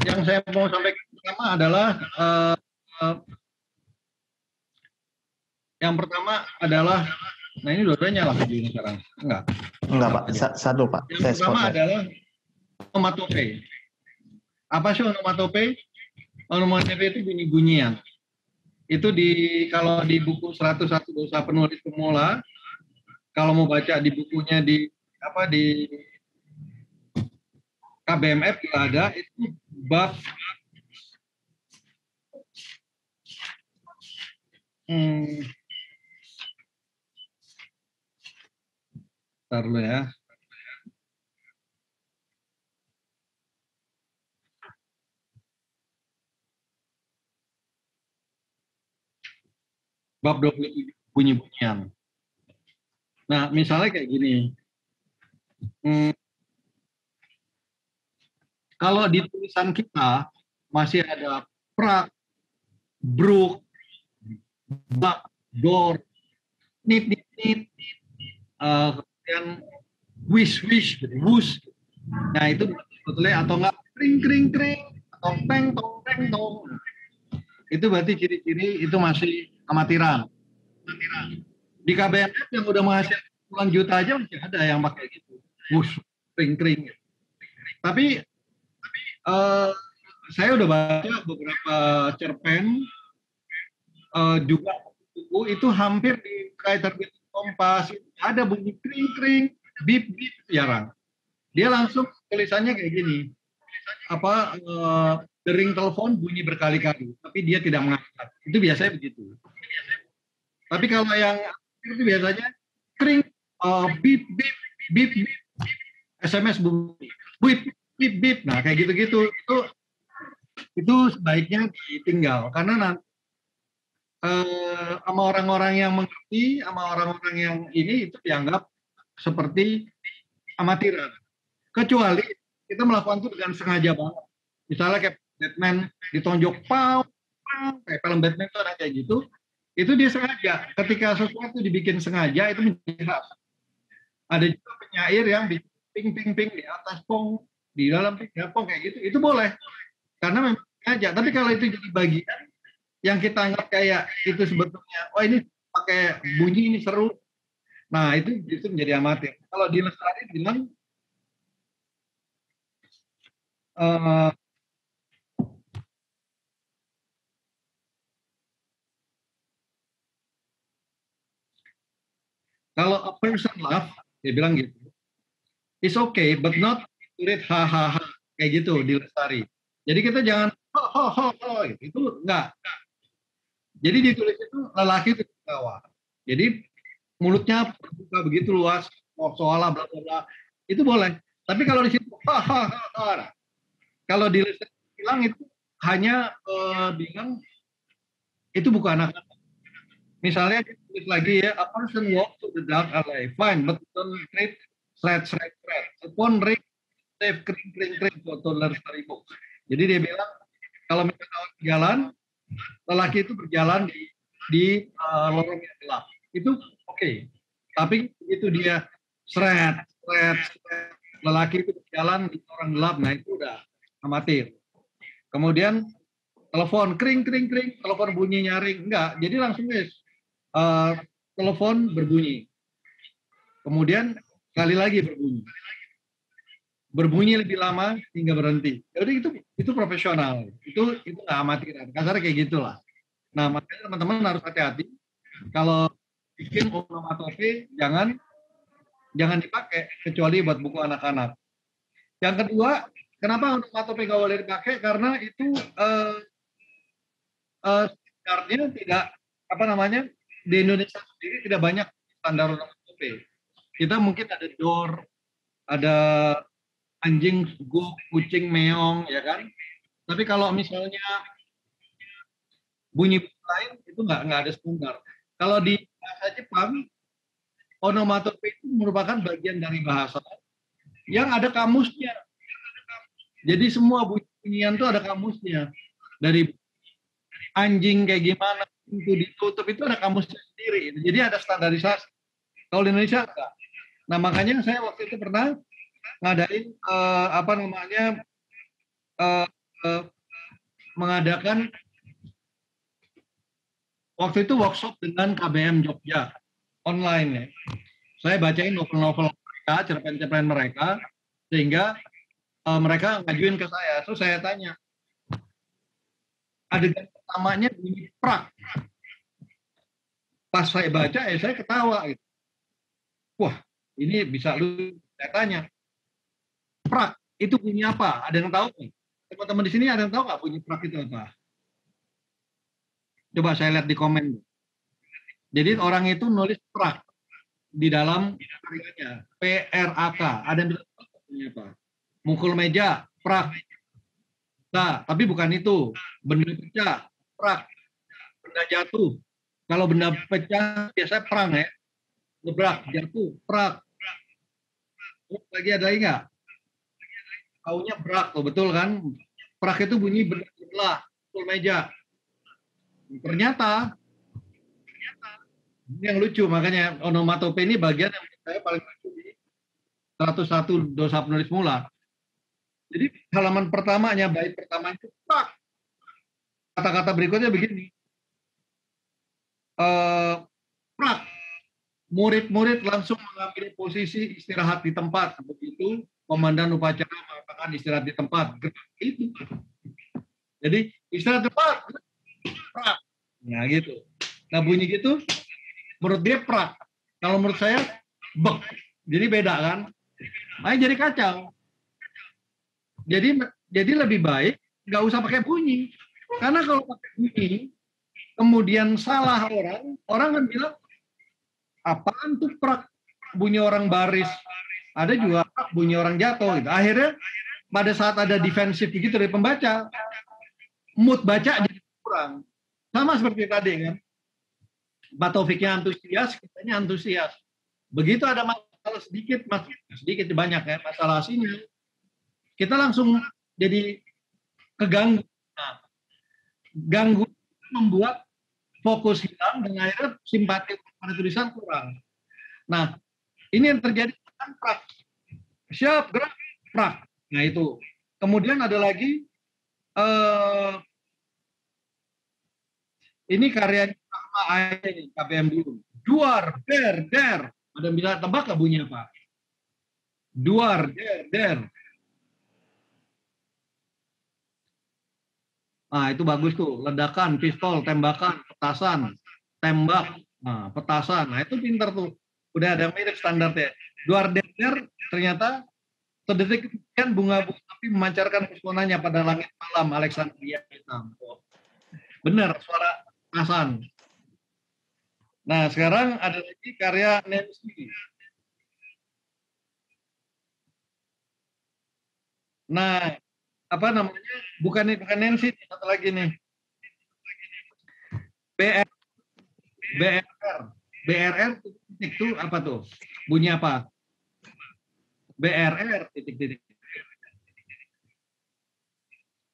G: yang saya mau sampaikan pertama adalah yang pertama adalah, nah ini dua-duanya lah videonya sekarang. Enggak
E: Pak, satu Pak.
G: Yang pertama adalah onomatope. Apa sih onomatope? Onomatope itu bunyi-bunyian. Itu kalau di buku 101 Dosa Penulis Pemula, kalau mau baca di bukunya di KBMF juga ada, itu bab Bentar dulu ya. Bab 27 bunyi-bunyian. Nah, misalnya kayak gini. Kalau di tulisan kita masih ada prak, bruk, bak, dor, nit, kemudian wish, wus. Nah, itu sebetulnya atau enggak kring, atau teng, tong. Itu berarti ciri-ciri itu masih amatiran. Di KBMF yang udah menghasilkan puluhan juta aja masih ada yang pakai gitu. Wush, kring. Tapi saya udah baca beberapa cerpen juga buku itu hampir di kayak terbit Kompas ada bunyi kring, bip jarang. Dia langsung tulisannya kayak gini. Dering telepon bunyi berkali-kali, tapi dia tidak mengangkat. Itu biasanya begitu. Tapi kalau yang itu biasanya kring, bip, SMS bunyi, bip. Nah kayak gitu-gitu itu sebaiknya ditinggal karena nanti sama orang-orang yang mengerti, sama orang-orang yang ini itu dianggap seperti amatiran. Kecuali kita melakukan itu dengan sengaja banget. Misalnya kayak Batman ditonjok kayak film Batman itu ada kayak gitu. Itu dia sengaja. Ketika sesuatu dibikin sengaja itu menjadi khas. Ada juga penyair yang bikin ping di atas pong, di dalam pong kayak gitu. Itu boleh. Karena memang sengaja. Tapi kalau itu jadi bagian yang kita anggap kayak itu sebetulnya, ini pakai bunyi ini seru. Nah itu menjadi amatir. Kalau di Lestari bilang kalau a person laugh, dia bilang gitu, it's okay, but not to read ha kayak gitu di Lestari. Jadi kita jangan ho gitu. Itu enggak. Jadi ditulis itu lelaki itu ketawa. Jadi mulutnya terbuka begitu luas, soalnya bla bla itu boleh. Tapi kalau di situ kalau di Lestari bilang itu hanya bilang itu bukan anak-anak. Misalnya ditulis lagi ya, a person walk to the dark alley, fine, but don't read thread. Upon read, save kring, foto Lestari book. Jadi dia bilang kalau misalnya jalan, lelaki itu berjalan di lorong yang gelap, itu oke. Tapi itu dia thread, lelaki itu berjalan di lorong gelap, nah itu udah amatir. Kemudian telepon kring, telepon bunyi nyaring, enggak. Jadi langsung guys. Telepon berbunyi, kemudian sekali lagi berbunyi lebih lama hingga berhenti. Jadi itu profesional, itu nggak amatiran, kasar kayak gitulah. Nah makanya teman-teman harus hati-hati kalau bikin onomatope jangan dipakai kecuali buat buku anak-anak. Yang kedua, kenapa onomatope nggak boleh dipakai? Karena itu standarnya tidak di Indonesia sendiri tidak banyak standar onomatope. Kita mungkin ada door, ada anjing, guk, kucing, meong, ya kan? Tapi kalau misalnya bunyi lain itu nggak ada standar. Kalau di bahasa Jepang onomatope itu merupakan bagian dari bahasa yang ada kamusnya. Jadi semua bunyian itu ada kamusnya. Dari anjing kayak gimana, itu ditutup, itu ada kamusnya sendiri. Jadi ada standarisasi. Kalau di Indonesia enggak. Nah makanya saya waktu itu pernah ngadain mengadakan waktu itu workshop dengan KBM Jogja online ya. Saya bacain novel-novel mereka, cerpen-cerpen mereka, sehingga mereka ngajuin ke saya. Terus saya tanya, adegan pertamanya bunyi prak. Pas saya baca, saya ketawa gitu. Wah, ini bisa lu. Saya tanya, prak itu bunyi apa? Ada yang tahu nih? Teman-teman di sini ada yang tahu nggak bunyi prak itu apa? Coba saya lihat di komen. Jadi orang itu nulis prak di dalam karyanya, PRAK. Ada yang bisa tahu bunyi apa? Mukul meja, prak. Nah, tapi bukan itu. Benda pecah, prak. Benda jatuh. Kalau benda pecah biasanya perang ya. Gebrak, jatuh, prak. Terus lagi ada lagi nggak? Taunya brak, oh, betul kan? Prak itu bunyi benda sebelah, mukul meja. Ternyata ini yang lucu, makanya onomatope ini bagian yang saya paling lucu di 101 dosa penulis mula. Jadi halaman pertamanya, bait pertama itu prak. Kata-kata berikutnya begini. Prak. Murid-murid langsung mengambil posisi istirahat di tempat. Begitu komandan upacara mengatakan istirahat di tempat. Itu. Jadi istirahat di tempat. Prak. Nah gitu. Nah bunyi gitu, menurut dia prak. Kalau menurut saya, bek. Jadi beda kan. Makanya jadi kacau. Jadi lebih baik nggak usah pakai bunyi. Karena kalau pakai bunyi, kemudian salah orang kan bilang, apaan tuh prak, bunyi orang baris, ada juga prak, bunyi orang jatuh gitu. Akhirnya pada saat ada defensif begitu dari pembaca, mood baca jadi kurang. Sama seperti tadi kan, Pak Taufiknya antusias, kitanya antusias. Begitu ada masalah sedikit banyak ya, masalah sini, kita langsung jadi keganggu. Nah, ganggu membuat fokus hilang dan akhirnya simpati pada tulisan kurang. Nah, ini yang terjadi dengan prak. Siap, gerak, prak. Nah itu. Kemudian ada lagi, ini karya ini KBM dulu. Duar, der. Ada yang bisa tebak nggak bunyi apa? Duar, der. Nah, itu bagus tuh. Ledakan, pistol, tembakan, petasan, tembak, nah, petasan. Nah, itu pinter tuh. Udah ada mirip standarnya. Duar der ternyata sedetik kemudian bunga-bunga api memancarkan pesonanya pada langit malam Alexandria hitam. Benar, suara Hasan. Nah, sekarang ada lagi karya Nancy. Nah, apa namanya? Bukan Nancy, satu lagi nih. BRR itu apa tuh? Bunyi apa? BRR titik.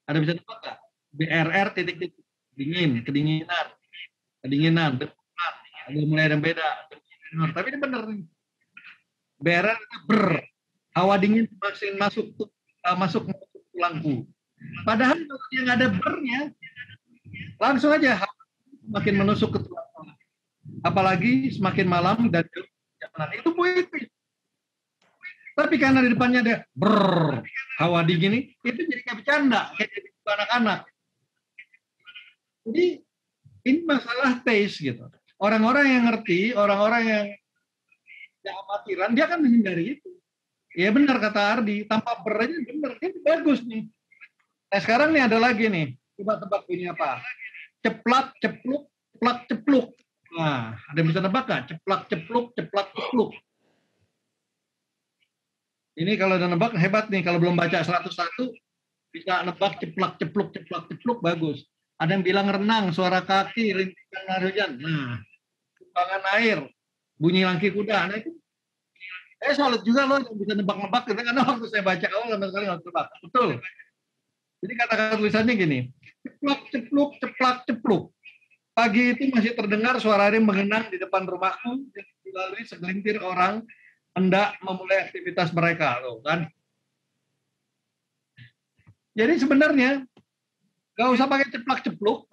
G: Ada bisa tebak nggak? BRR titik. Dingin, kedinginan, depan. Ada mulai yang beda. Tapi ini benar nih. BRR ber. Hawa dingin masuk tulangku. Padahal kalau dia nggak ada bernya, langsung aja makin menusuk ke tulang. Apalagi semakin malam dan jalanan itu puitis. Tapi karena di depannya ada hawa dingin itu jadi kayak bercanda, kayak jadi anak-anak. Jadi ini masalah taste gitu. Orang-orang yang ngerti, orang-orang yang amatiran, dia akan menghindari itu. Ya benar kata Ardi, tanpa ber aja benar, itu bagus nih. Nah sekarang nih ada lagi nih, coba tebak ini apa? Ceplak, cepluk, ceplak, cepluk. Nah, ada yang bisa nebak nggak? Ceplak, cepluk, ceplak, cepluk. Ini kalau udah nebak hebat nih, kalau belum baca 101, bisa nebak ceplak, cepluk, ceplak, cepluk, bagus. Ada yang bilang renang, suara kaki, rintikan air hujan. Nah, tumpangan air, bunyi langki kuda. Nah itu saya salut juga loh yang bisa nebak-nebak gitu, karena waktu saya baca awal sama sekali nggak tebak. Betul. Jadi kata-kata tulisannya gini, ceplok cepluk ceplak cepluk. Pagi itu masih terdengar suara rim mengenang di depan rumahku yang dilalui segelintir orang hendak memulai aktivitas mereka, loh kan. Jadi sebenarnya nggak usah pakai ceplak cepluk.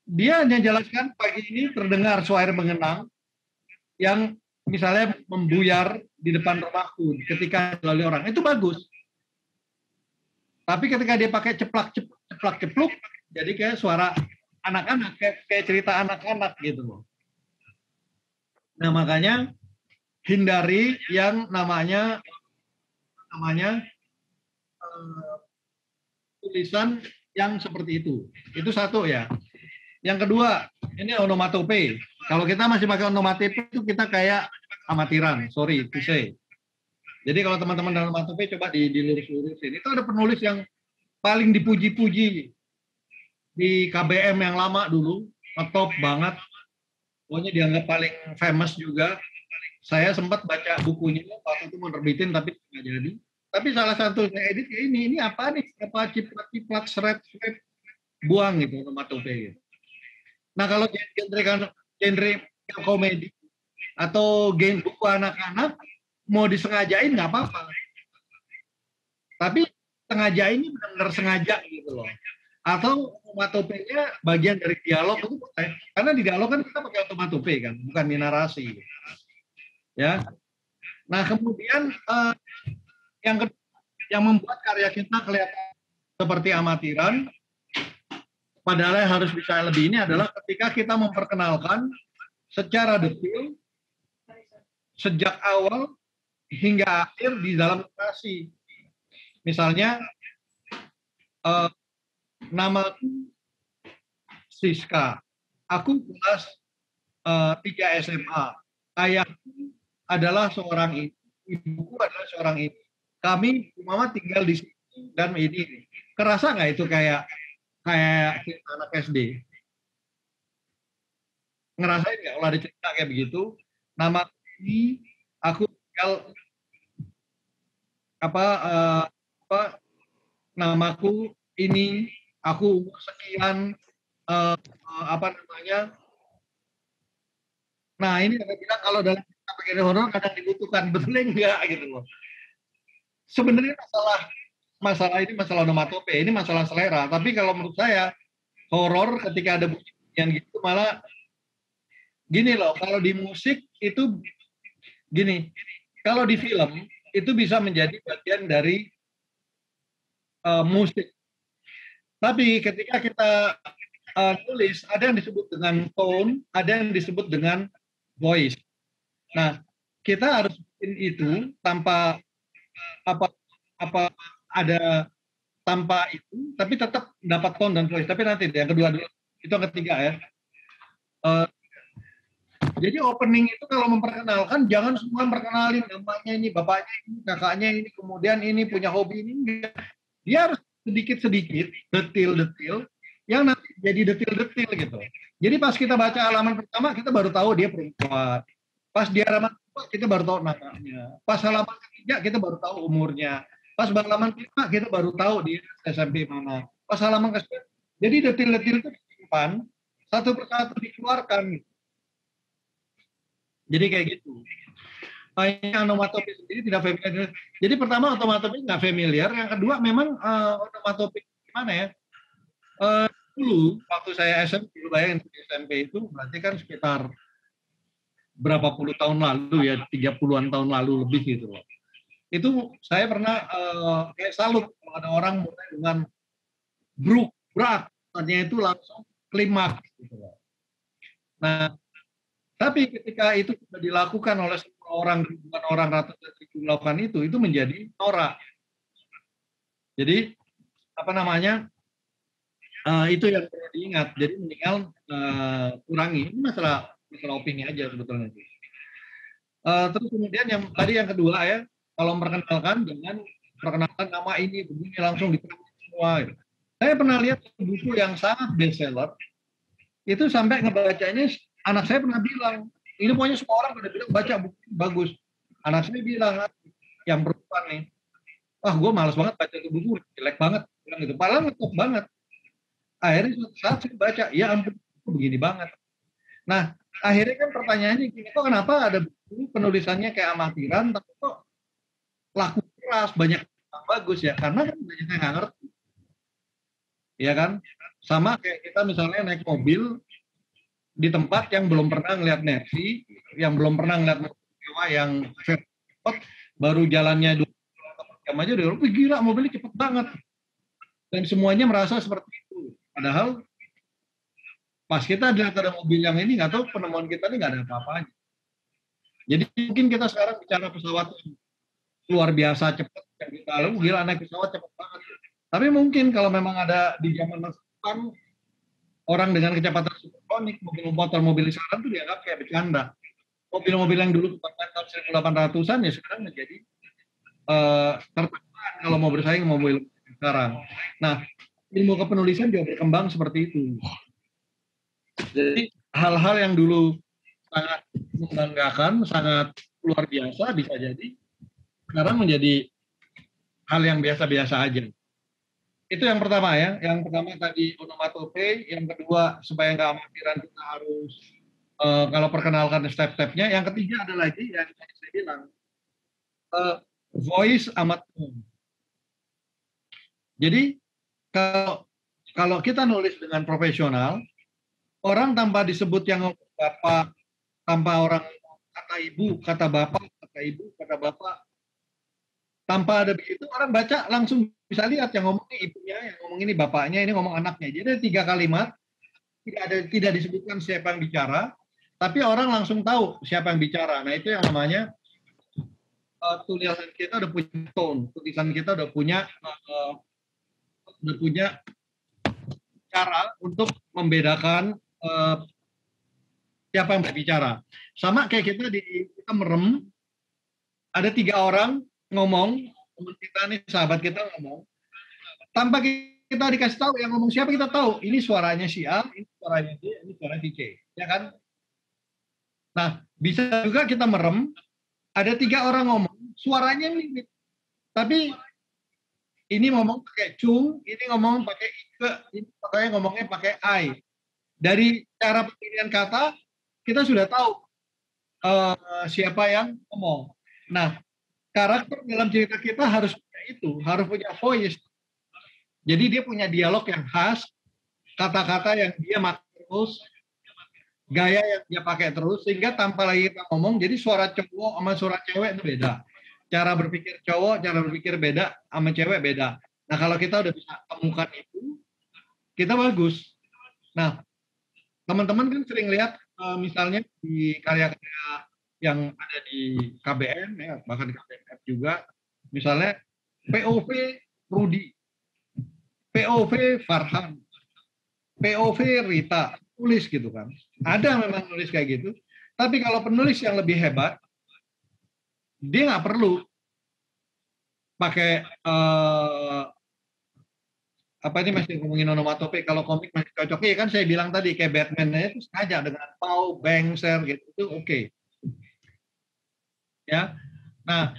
G: Dia hanya jelaskan pagi ini terdengar suara mengenang yang misalnya membuyar di depan rumahku ketika dilalui orang, itu bagus. Tapi ketika dia pakai ceplak cepluk, jadi kayak suara anak-anak, kayak cerita anak-anak gitu loh. Nah makanya hindari yang namanya tulisan yang seperti itu. Itu satu ya. Yang kedua, ini onomatope. Kalau kita masih pakai onomatope itu kita kayak amatiran, sorry to say. Jadi kalau teman-teman dalam onomatope coba dilurus-lurusin. Itu ada penulis yang paling dipuji-puji di KBM yang lama dulu, ngetop banget. Pokoknya dianggap paling famous juga. Saya sempat baca bukunya waktu itu mau terbitin tapi nggak jadi. Tapi salah satu saya edit ini apa nih? Apa ciprat seret buang gitu onomatope gitu. Nah kalau genre komedi atau game buku anak-anak mau disengajain nggak apa-apa. Tapi sengaja ini benar-benar sengaja gitu loh. Atau onomatopenya bagian dari dialog itu boleh. Karena di dialog kan kita pakai onomatope kan, bukan di narasi. Ya. Nah kemudian yang membuat karya kita kelihatan seperti amatiran, padahal yang harus bisa lebih ini adalah ketika kita memperkenalkan secara detail sejak awal hingga akhir di dalam narasi. Misalnya namaku Siska, aku kelas 3 SMA, ayahku adalah seorang ini, ibuku adalah seorang ini, kami mama tinggal di sini dan ini. Kerasa nggak itu kayak anak SD? Ngerasain nggak kalau ada cerita kayak begitu? Nama ini aku tinggal namaku ini, aku umur sekian, Nah ini saya bilang kalau dalam cerita pakai horor kadang dibutuhkan, betulnya enggak gitu loh. Sebenarnya masalah ini masalah onomatope, ini masalah selera. Tapi kalau menurut saya horor ketika ada bunyi-bunyian gitu malah gini loh. Kalau di musik itu gini, kalau di film itu bisa menjadi bagian dari musik. Tapi ketika kita tulis, ada yang disebut dengan tone, ada yang disebut dengan voice. Nah, kita harus bikin itu tanpa tanpa itu, tapi tetap dapat tone dan voice. Tapi nanti yang kedua dulu, itu yang ketiga ya. Jadi opening itu kalau memperkenalkan jangan semua memperkenalin namanya ini, bapaknya ini, kakaknya ini, kemudian ini punya hobi ini. Dia harus sedikit-sedikit, detail-detail, yang nanti jadi detail-detail gitu. Jadi pas kita baca halaman pertama, kita baru tahu dia perempuan. Pas di halaman kedua, kita baru tahu namanya. Pas halaman ketiga, kita baru tahu umurnya. Pas halaman kelima, kita baru tahu dia SMP mana. Pas halaman ke-10, jadi detail-detail itu disimpan, satu persatu dikeluarkan. Jadi kayak gitu. Yang onomatope sendiri tidak familiar. Jadi pertama onomatope nggak familiar. Yang kedua memang onomatope gimana ya? Dulu waktu saya SMP, bayangin SMP itu berarti kan sekitar berapa puluh tahun lalu ya, 30-an tahun lalu lebih gitu loh. Itu saya pernah kayak salut kalau ada orang mulai dengan bruk, brak, artinya itu langsung klimaks gitu loh. Nah, tapi ketika itu sudah dilakukan oleh semua orang, ribuan orang, ratusan ribu melakukan itu menjadi norak. Jadi itu yang perlu diingat. Jadi mendingan kurangi. Ini masalah opini aja sebetulnya. Terus kemudian yang kedua ya, kalau memperkenalkan dengan perkenalkan nama ini begini langsung diterima semua. Gitu. Saya pernah lihat buku yang sangat bestseller itu sampai ngebacanya, anak saya pernah bilang Ini pokoknya semua orang pada bilang baca buku bagus. Anak saya bilang, yang perempuan nih, wah gue malas banget baca itu buku, jelek banget. Bilang gitu. Padahal ngetop banget. Akhirnya suatu saat saya baca, ya ampun, begini banget. Nah, akhirnya kan pertanyaannya gini, kok kenapa ada buku penulisannya kayak amatiran, tapi kok laku keras, banyak yang bagus ya? Karena kan banyak yang nggak ngerti. Ya kan? Sama kayak kita misalnya naik mobil di tempat yang belum pernah ngeliat Nervi, yang belum pernah ngeliat mewah, yang cepat, baru jalannya 2 jam aja udah, gila mobilnya cepet banget. Dan semuanya merasa seperti itu. Padahal pas kita lihat ada mobil yang ini, nggak tahu penemuan kita ini nggak ada apa-apanya. Jadi mungkin kita sekarang bicara pesawat luar biasa cepat, yang kita lalu gila naik pesawat cepat banget. Tapi mungkin kalau memang ada di zaman masa depan, orang dengan kecepatan supersonik, mobil sekarang tuh dianggap kayak bercanda. Mobil-mobil yang dulu tahun 1800-an ya sekarang menjadi tertekan kalau mau bersaing mobil sekarang. Nah, ilmu kepenulisan juga berkembang seperti itu. Jadi hal-hal yang dulu sangat membanggakan, sangat luar biasa bisa jadi sekarang menjadi hal yang biasa-biasa aja. Itu yang pertama ya. Yang pertama tadi onomatope, yang kedua supaya nggak amatiran kita harus kalau perkenalkan step-stepnya. Yang ketiga ada lagi yang saya bilang voice amat tone. Jadi kalau kita nulis dengan profesional, orang tanpa disebut yang bapak, tanpa orang kata ibu, kata bapak, kata ibu, kata bapak, tanpa ada begitu orang baca langsung bisa lihat yang ngomong ini ibunya, yang ngomong ini bapaknya, ini ngomong anaknya. Jadi ada 3 kalimat, tidak disebutkan siapa yang bicara, tapi orang langsung tahu siapa yang bicara. Nah itu yang namanya tulisan kita udah punya tone, tulisan kita udah punya cara untuk membedakan siapa yang berbicara. Sama kayak kita merem, ada 3 orang ngomong, teman kita nih, sahabat kita ngomong, tanpa kita dikasih tahu yang ngomong siapa, kita tahu ini suaranya si A, ini suaranya D, ini suara si C, ya kan? Nah, bisa juga kita merem, ada 3 orang ngomong, suaranya mirip, tapi ini ngomong pakai cung, ini ngomong pakai ike, ini pakai ngomongnya pakai I. Dari cara pemilihan kata, kita sudah tahu siapa yang ngomong. Nah, karakter dalam cerita kita harus punya itu, harus punya voice. Jadi dia punya dialog yang khas, kata-kata yang dia makan terus, gaya yang dia pakai terus, sehingga tanpa lagi kita ngomong, jadi suara cowok sama suara cewek itu beda. Cara berpikir cowok, cara berpikir beda, sama cewek beda. Nah kalau kita udah bisa temukan itu, kita bagus. Nah teman-teman kan sering lihat misalnya di karya-karya yang ada di KBN, ya, bahkan di KBNF juga, misalnya POV Rudi, POV Farhan, POV Rita, tulis gitu kan. Ada memang nulis kayak gitu, tapi kalau penulis yang lebih hebat, dia nggak perlu pakai apa ini masih ngomongin onomatope, kalau komik masih cocok ya kan saya bilang tadi kayak Batman itu sengaja dengan Pau, Bangser gitu itu oke. Ya, nah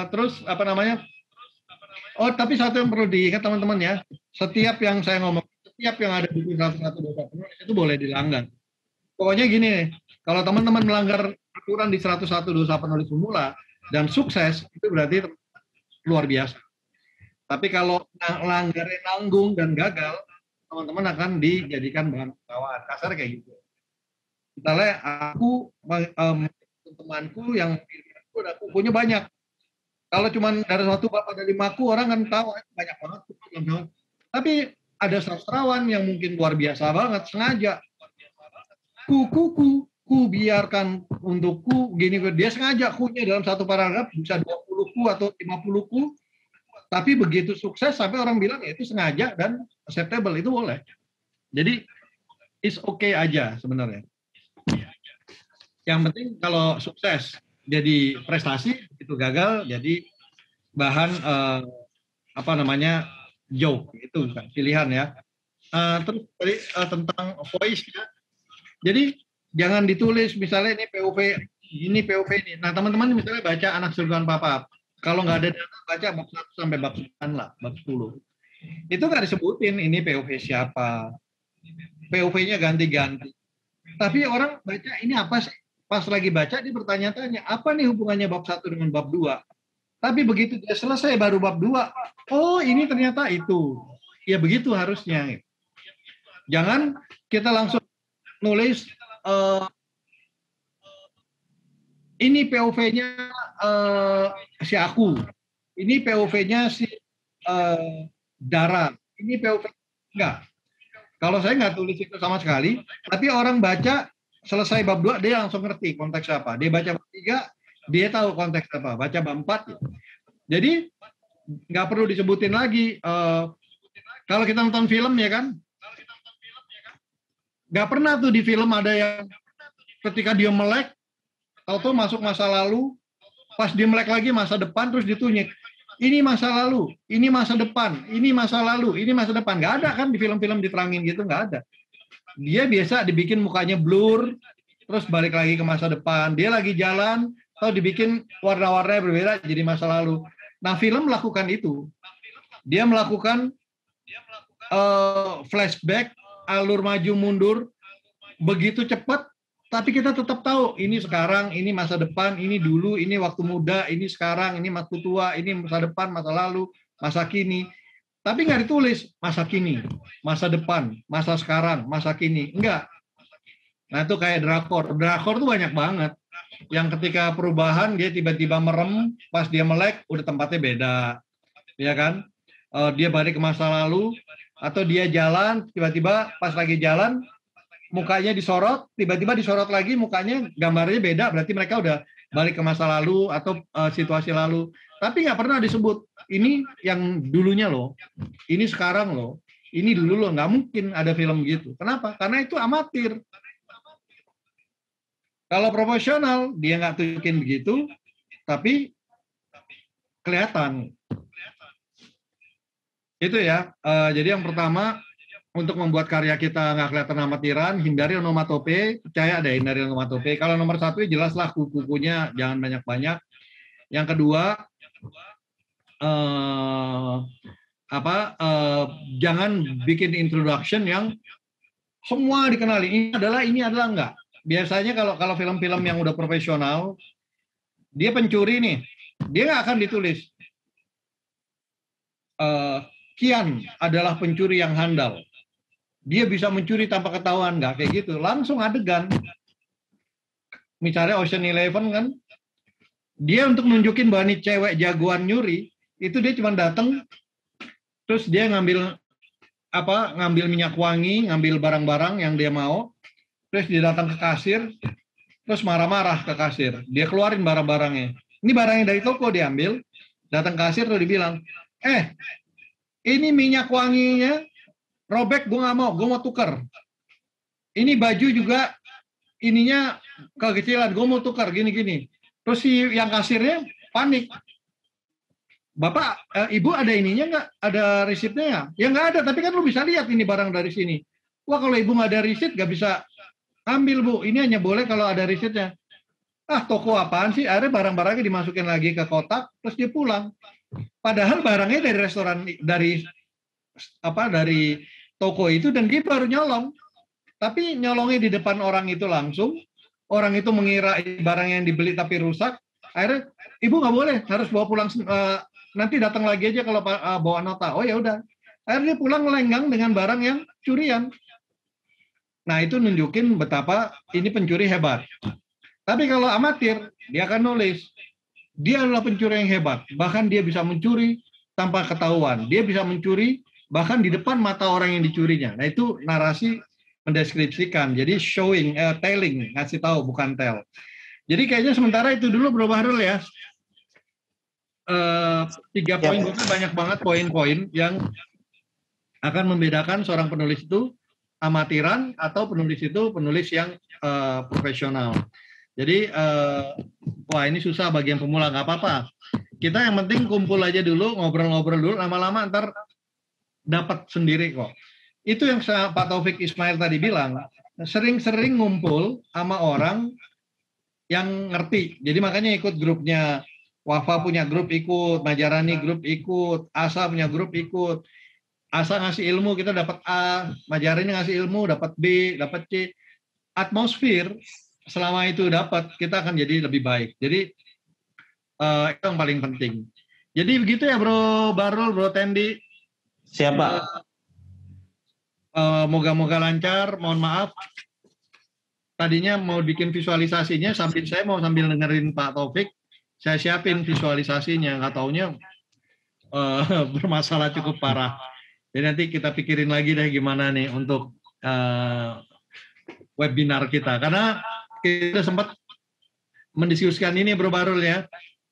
G: terus apa namanya? Oh tapi satu yang perlu diingat teman-teman ya, setiap yang saya ngomong, setiap yang ada di 101 dosa penulis itu boleh dilanggar. Pokoknya gini nih, kalau teman-teman melanggar aturan di 101 dosa penulis pemula dan sukses itu berarti luar biasa. Tapi kalau langgarnya nanggung dan gagal, teman-teman akan dijadikan bahan tertawaan. Kasar kayak gitu. Misalnya aku temanku yang udah kukunya banyak. Kalau cuma dari 1 bab ada 5 ku, orang kan tahu banyak banget. Tapi ada sastrawan yang mungkin luar biasa banget, sengaja. Ku biarkan untukku, gini dia sengaja kunya dalam satu paragraf bisa 20 ku atau 50 ku. Tapi begitu sukses sampai orang bilang ya itu sengaja dan acceptable, itu boleh. Jadi it's okay aja sebenarnya. Yang penting kalau sukses jadi prestasi, itu gagal jadi bahan apa namanya joke, itu pilihan ya. Terus tadi tentang voice ya. Jadi jangan ditulis misalnya ini POV ini. Nah teman-teman misalnya baca Anak Surgawan Papa, kalau nggak ada data baca bab 1 sampai bab 9 lah, bab 10. Itu nggak disebutin ini POV siapa, POV-nya ganti-ganti. Tapi orang baca ini apa sih? Pas lagi baca dia bertanya-tanya, apa nih hubungannya bab 1 dengan bab 2? Tapi begitu dia selesai baru bab 2, oh ini ternyata itu. Ya begitu harusnya. Jangan kita langsung nulis ini POV-nya si aku, ini POV-nya si Dara, ini POV enggak. Kalau saya nggak tulis itu sama sekali, tapi orang baca selesai bab 2 dia langsung ngerti konteks apa. Dia baca bab 3 dia tahu konteks apa. Baca bab 4 ya. Jadi nggak perlu disebutin lagi. Kalau kita nonton film ya kan, nggak pernah tuh di film ada yang ketika dia melek, tahu-tahu masuk masa lalu, pas dia melek lagi masa depan terus ditunyik. Ini masa lalu, ini masa depan, ini masa lalu, ini masa depan. Nggak ada kan di film-film diterangin gitu, nggak ada. Dia biasa dibikin mukanya blur, terus balik lagi ke masa depan. Dia lagi jalan, atau dibikin warna-warnanya berbeda jadi masa lalu. Nah film melakukan itu. Dia melakukan flashback, alur maju mundur, begitu cepat, tapi kita tetap tahu ini sekarang, ini masa depan, ini dulu, ini waktu muda, ini sekarang, ini waktu tua, ini masa depan, masa lalu, masa kini. Tapi nggak ditulis masa kini, masa depan, masa sekarang, masa kini. Enggak. Nah itu kayak drakor. Drakor tuh banyak banget. Yang ketika perubahan dia tiba-tiba merem, pas dia melek udah tempatnya beda. Ya kan? Dia balik ke masa lalu, atau dia jalan, tiba-tiba pas lagi jalan, mukanya disorot, tiba-tiba disorot lagi, mukanya gambarnya beda, berarti mereka udah balik ke masa lalu atau situasi lalu. Tapi nggak pernah disebut, ini yang dulunya loh, ini sekarang loh, ini dulu loh, nggak mungkin ada film gitu. Kenapa? Karena itu amatir. Kalau profesional, dia nggak tunjukin begitu, tapi kelihatan. Itu ya, jadi yang pertama, untuk membuat karya kita nggak kelihatan amatiran, hindari onomatope, percaya ada hindari onomatope. Kalau nomor 1 jelaslah kukunya jangan banyak-banyak. Yang kedua, jangan bikin introduction yang semua dikenali. Ini adalah enggak. Biasanya kalau film-film yang udah profesional, dia pencuri nih, dia nggak akan ditulis. Kian adalah pencuri yang handal. Dia bisa mencuri tanpa ketahuan, nggak kayak gitu. Langsung adegan. Misalnya Ocean Eleven kan, dia untuk nunjukin bahwa ini cewek jagoan nyuri, itu dia cuma datang, terus dia ngambil minyak wangi, ngambil barang-barang yang dia mau, terus dia datang ke kasir, terus marah-marah ke kasir. Dia keluarin barang-barangnya. Ini barangnya dari toko diambil, datang ke kasir terus dibilang, ini minyak wanginya robek, gue nggak mau, gue mau tuker. Ini baju juga ininya kekecilan, gue mau tuker gini-gini. Terus si yang kasirnya panik. Bapak, ibu ada ininya nggak? Ada resipnya ya? Ya nggak ada, tapi kan lu bisa lihat ini barang dari sini. Wah kalau ibu nggak ada resit nggak bisa ambil bu. Ini hanya boleh kalau ada resitnya. Toko apaan sih? Akhirnya barang-barangnya dimasukin lagi ke kotak, terus dia pulang. Padahal barangnya dari restoran, dari toko itu, dan dia baru nyolong. Tapi nyolongnya di depan orang itu langsung. Orang itu mengira barang yang dibeli tapi rusak. Akhirnya ibu nggak boleh, harus bawa pulang. Nanti datang lagi aja kalau bawa nota. Oh ya udah. Akhirnya dia pulang melenggang dengan barang yang curian. Nah itu nunjukin betapa ini pencuri hebat. Tapi kalau amatir, dia akan nulis. Dia adalah pencuri yang hebat. Bahkan dia bisa mencuri tanpa ketahuan. Dia bisa mencuri bahkan di depan mata orang yang dicurinya. Nah itu narasi mendeskripsikan. Jadi showing, telling, ngasih tahu bukan tell. Jadi kayaknya sementara itu dulu Bro Bahrul ya. 3 poin, banyak banget poin-poin yang akan membedakan seorang penulis itu amatiran atau penulis itu penulis yang profesional. Jadi wah ini susah bagi yang pemula, nggak apa-apa. Kita yang penting kumpul aja dulu, ngobrol-ngobrol dulu, lama-lama ntar dapat sendiri kok. Itu yang Pak Taufik Ismail tadi bilang, sering-sering ngumpul sama orang yang ngerti. Jadi makanya ikut grupnya. Wafa punya grup ikut, Majarani grup ikut, Asa punya grup ikut. Asa ngasih ilmu, kita dapat A, Majarani ngasih ilmu, dapat B, dapat C. Atmosfer selama itu dapat, kita akan jadi lebih baik. Jadi itu yang paling penting. Jadi begitu ya Bro Barul, Bro Tendi.
E: Siapa?
G: Moga-moga lancar. Mohon maaf. Tadinya mau bikin visualisasinya, saya mau sambil dengerin Pak Taufik, saya siapin visualisasinya. Nggak taunya bermasalah cukup parah. Jadi nanti kita pikirin lagi deh gimana nih untuk webinar kita. Karena kita sempat mendiskusikan ini Bro Barul ya.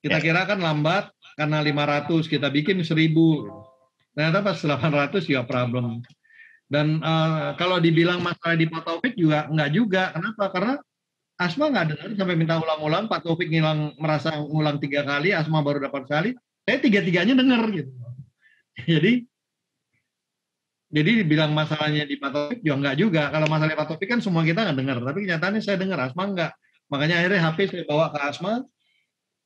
G: Kita kira kan lambat karena 500, kita bikin 1000. Ternyata pas 800 juga problem. Dan kalau dibilang masalah di Pak Taufik juga enggak juga. Kenapa? Karena Asma nggak dengar sampai minta ulang-ulang. Pak Taufik merasa ngulang 3 kali, Asma baru 8 kali. Saya 3-3-nya dengar gitu. Jadi dibilang masalahnya di Pak Taufik juga enggak juga. Kalau masalah Pak Taufik kan semua kita nggak dengar. Tapi kenyataannya saya dengar, Asma enggak. Makanya akhirnya HP saya bawa ke Asma.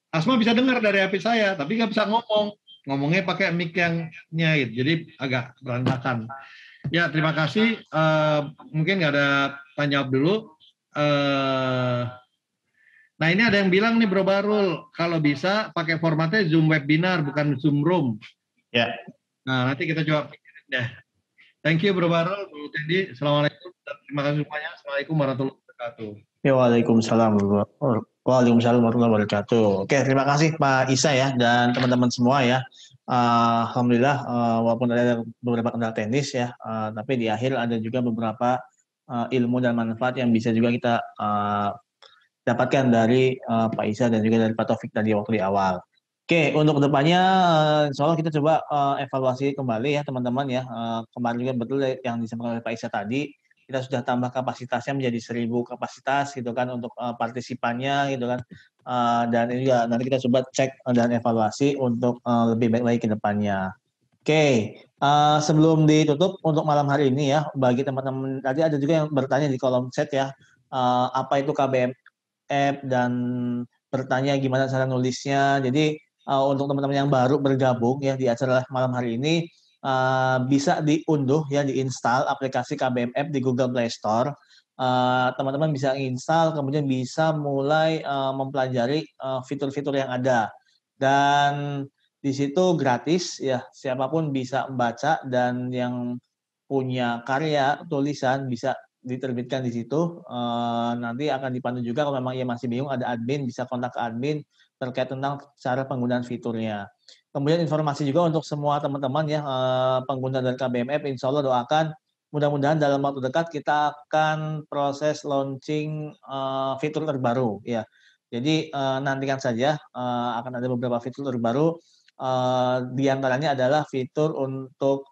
G: Asma bisa dengar dari HP saya, tapi nggak bisa ngomong. Ngomongnya pakai mic yang-nya gitu. Jadi agak berantakan. Ya, terima kasih. Mungkin nggak ada tanya jawab dulu. Nah, ini ada yang bilang nih Bro Barul, kalau bisa pakai formatnya Zoom webinar, bukan Zoom room.
E: Ya.
G: Nah, nanti kita coba pikirin deh. Thank you Bro Barul, Bro Tendi. Assalamualaikum. Terima kasih semuanya. Assalamualaikum warahmatullahi wabarakatuh.
E: Ya, waalaikumsalam warahmatullahi wabarakatuh. Oke, terima kasih Pak Isa ya dan teman-teman semua ya. Alhamdulillah walaupun ada beberapa kendala teknis ya, tapi di akhir ada juga beberapa ilmu dan manfaat yang bisa juga kita dapatkan dari Pak Isa dan juga dari Pak Taufik tadi waktu di awal. Oke, untuk kedepannya insya Allah kita coba evaluasi kembali ya teman-teman ya. Kemarin juga betul yang disampaikan oleh Pak Isa tadi, kita sudah tambah kapasitasnya menjadi 1000 kapasitas gitu kan untuk partisipannya gitu kan. Dan ini juga nanti kita coba cek dan evaluasi untuk lebih baik lagi ke depannya. Oke, sebelum ditutup untuk malam hari ini ya, bagi teman-teman tadi ada juga yang bertanya di kolom chat ya, apa itu KBM App dan bertanya gimana cara nulisnya. Jadi untuk teman-teman yang baru bergabung ya di acara malam hari ini, bisa diunduh ya, diinstal aplikasi KBM App di Google Play Store. Teman-teman bisa install, kemudian bisa mulai mempelajari fitur-fitur yang ada. Dan di situ gratis ya, siapapun bisa membaca dan yang punya karya tulisan bisa diterbitkan di situ. Nanti akan dipandu juga kalau memang ia masih bingung, ada admin, bisa kontak ke admin terkait tentang cara penggunaan fiturnya. Kemudian informasi juga untuk semua teman-teman ya, pengguna dari KBM App, insya Allah doakan mudah-mudahan dalam waktu dekat kita akan proses launching fitur terbaru ya. Jadi nantikan saja akan ada beberapa fitur terbaru. Di antaranya adalah fitur untuk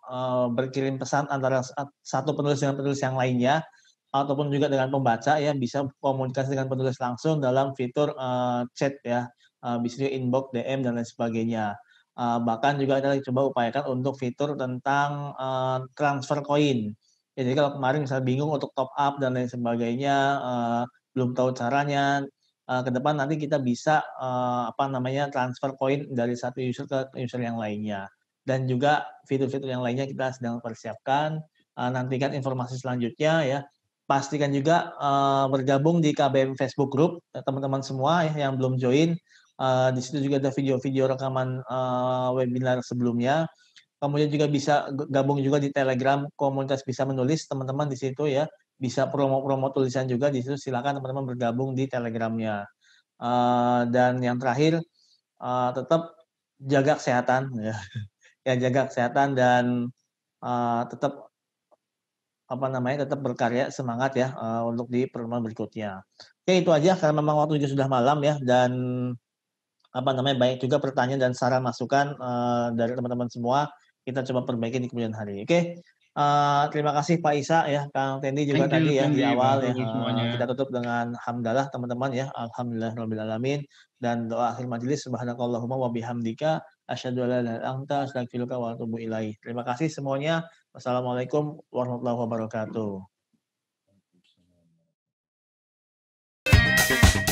E: berkirim pesan antara satu penulis dengan penulis yang lainnya, ataupun juga dengan pembaca ya, bisa komunikasi dengan penulis langsung dalam fitur chat ya, bisa inbox, DM dan lain sebagainya. Bahkan juga kita coba upayakan untuk fitur tentang transfer koin. Jadi kalau kemarin misalnya bingung untuk top up dan lain sebagainya, belum tahu caranya, ke depan nanti kita bisa transfer koin dari satu user ke user yang lainnya. Dan juga fitur-fitur yang lainnya kita sedang persiapkan. Nantikan informasi selanjutnya ya. Pastikan juga bergabung di KBM Facebook Group teman-teman semua ya, yang belum join. Di situ juga ada video-video rekaman webinar sebelumnya. Kemudian juga bisa gabung juga di Telegram komunitas bisa menulis teman-teman di situ ya. Bisa promo-promo tulisan juga di situ, silakan teman-teman bergabung di Telegramnya. Dan yang terakhir tetap jaga kesehatan ya, ya jaga kesehatan dan tetap tetap berkarya, semangat ya untuk di pertemuan berikutnya. Oke, itu aja karena memang waktu juga sudah malam ya, dan banyak juga pertanyaan dan saran masukan dari teman-teman semua. Kita coba perbaiki di kemudian hari. Oke. Terima kasih Pak Isa ya, Kang Tendi juga tadi ya di awal ya. Kita tutup dengan hamdalah teman-teman ya. Alhamdulillahirabbil alamin, dan doa akhir majelis subhanakallahumma wa bihamdika asyhadu an la ilaha illa anta astaghfiruka wa atubu ilaik. Terima kasih semuanya. Wassalamualaikum warahmatullahi wabarakatuh.
I: kasih.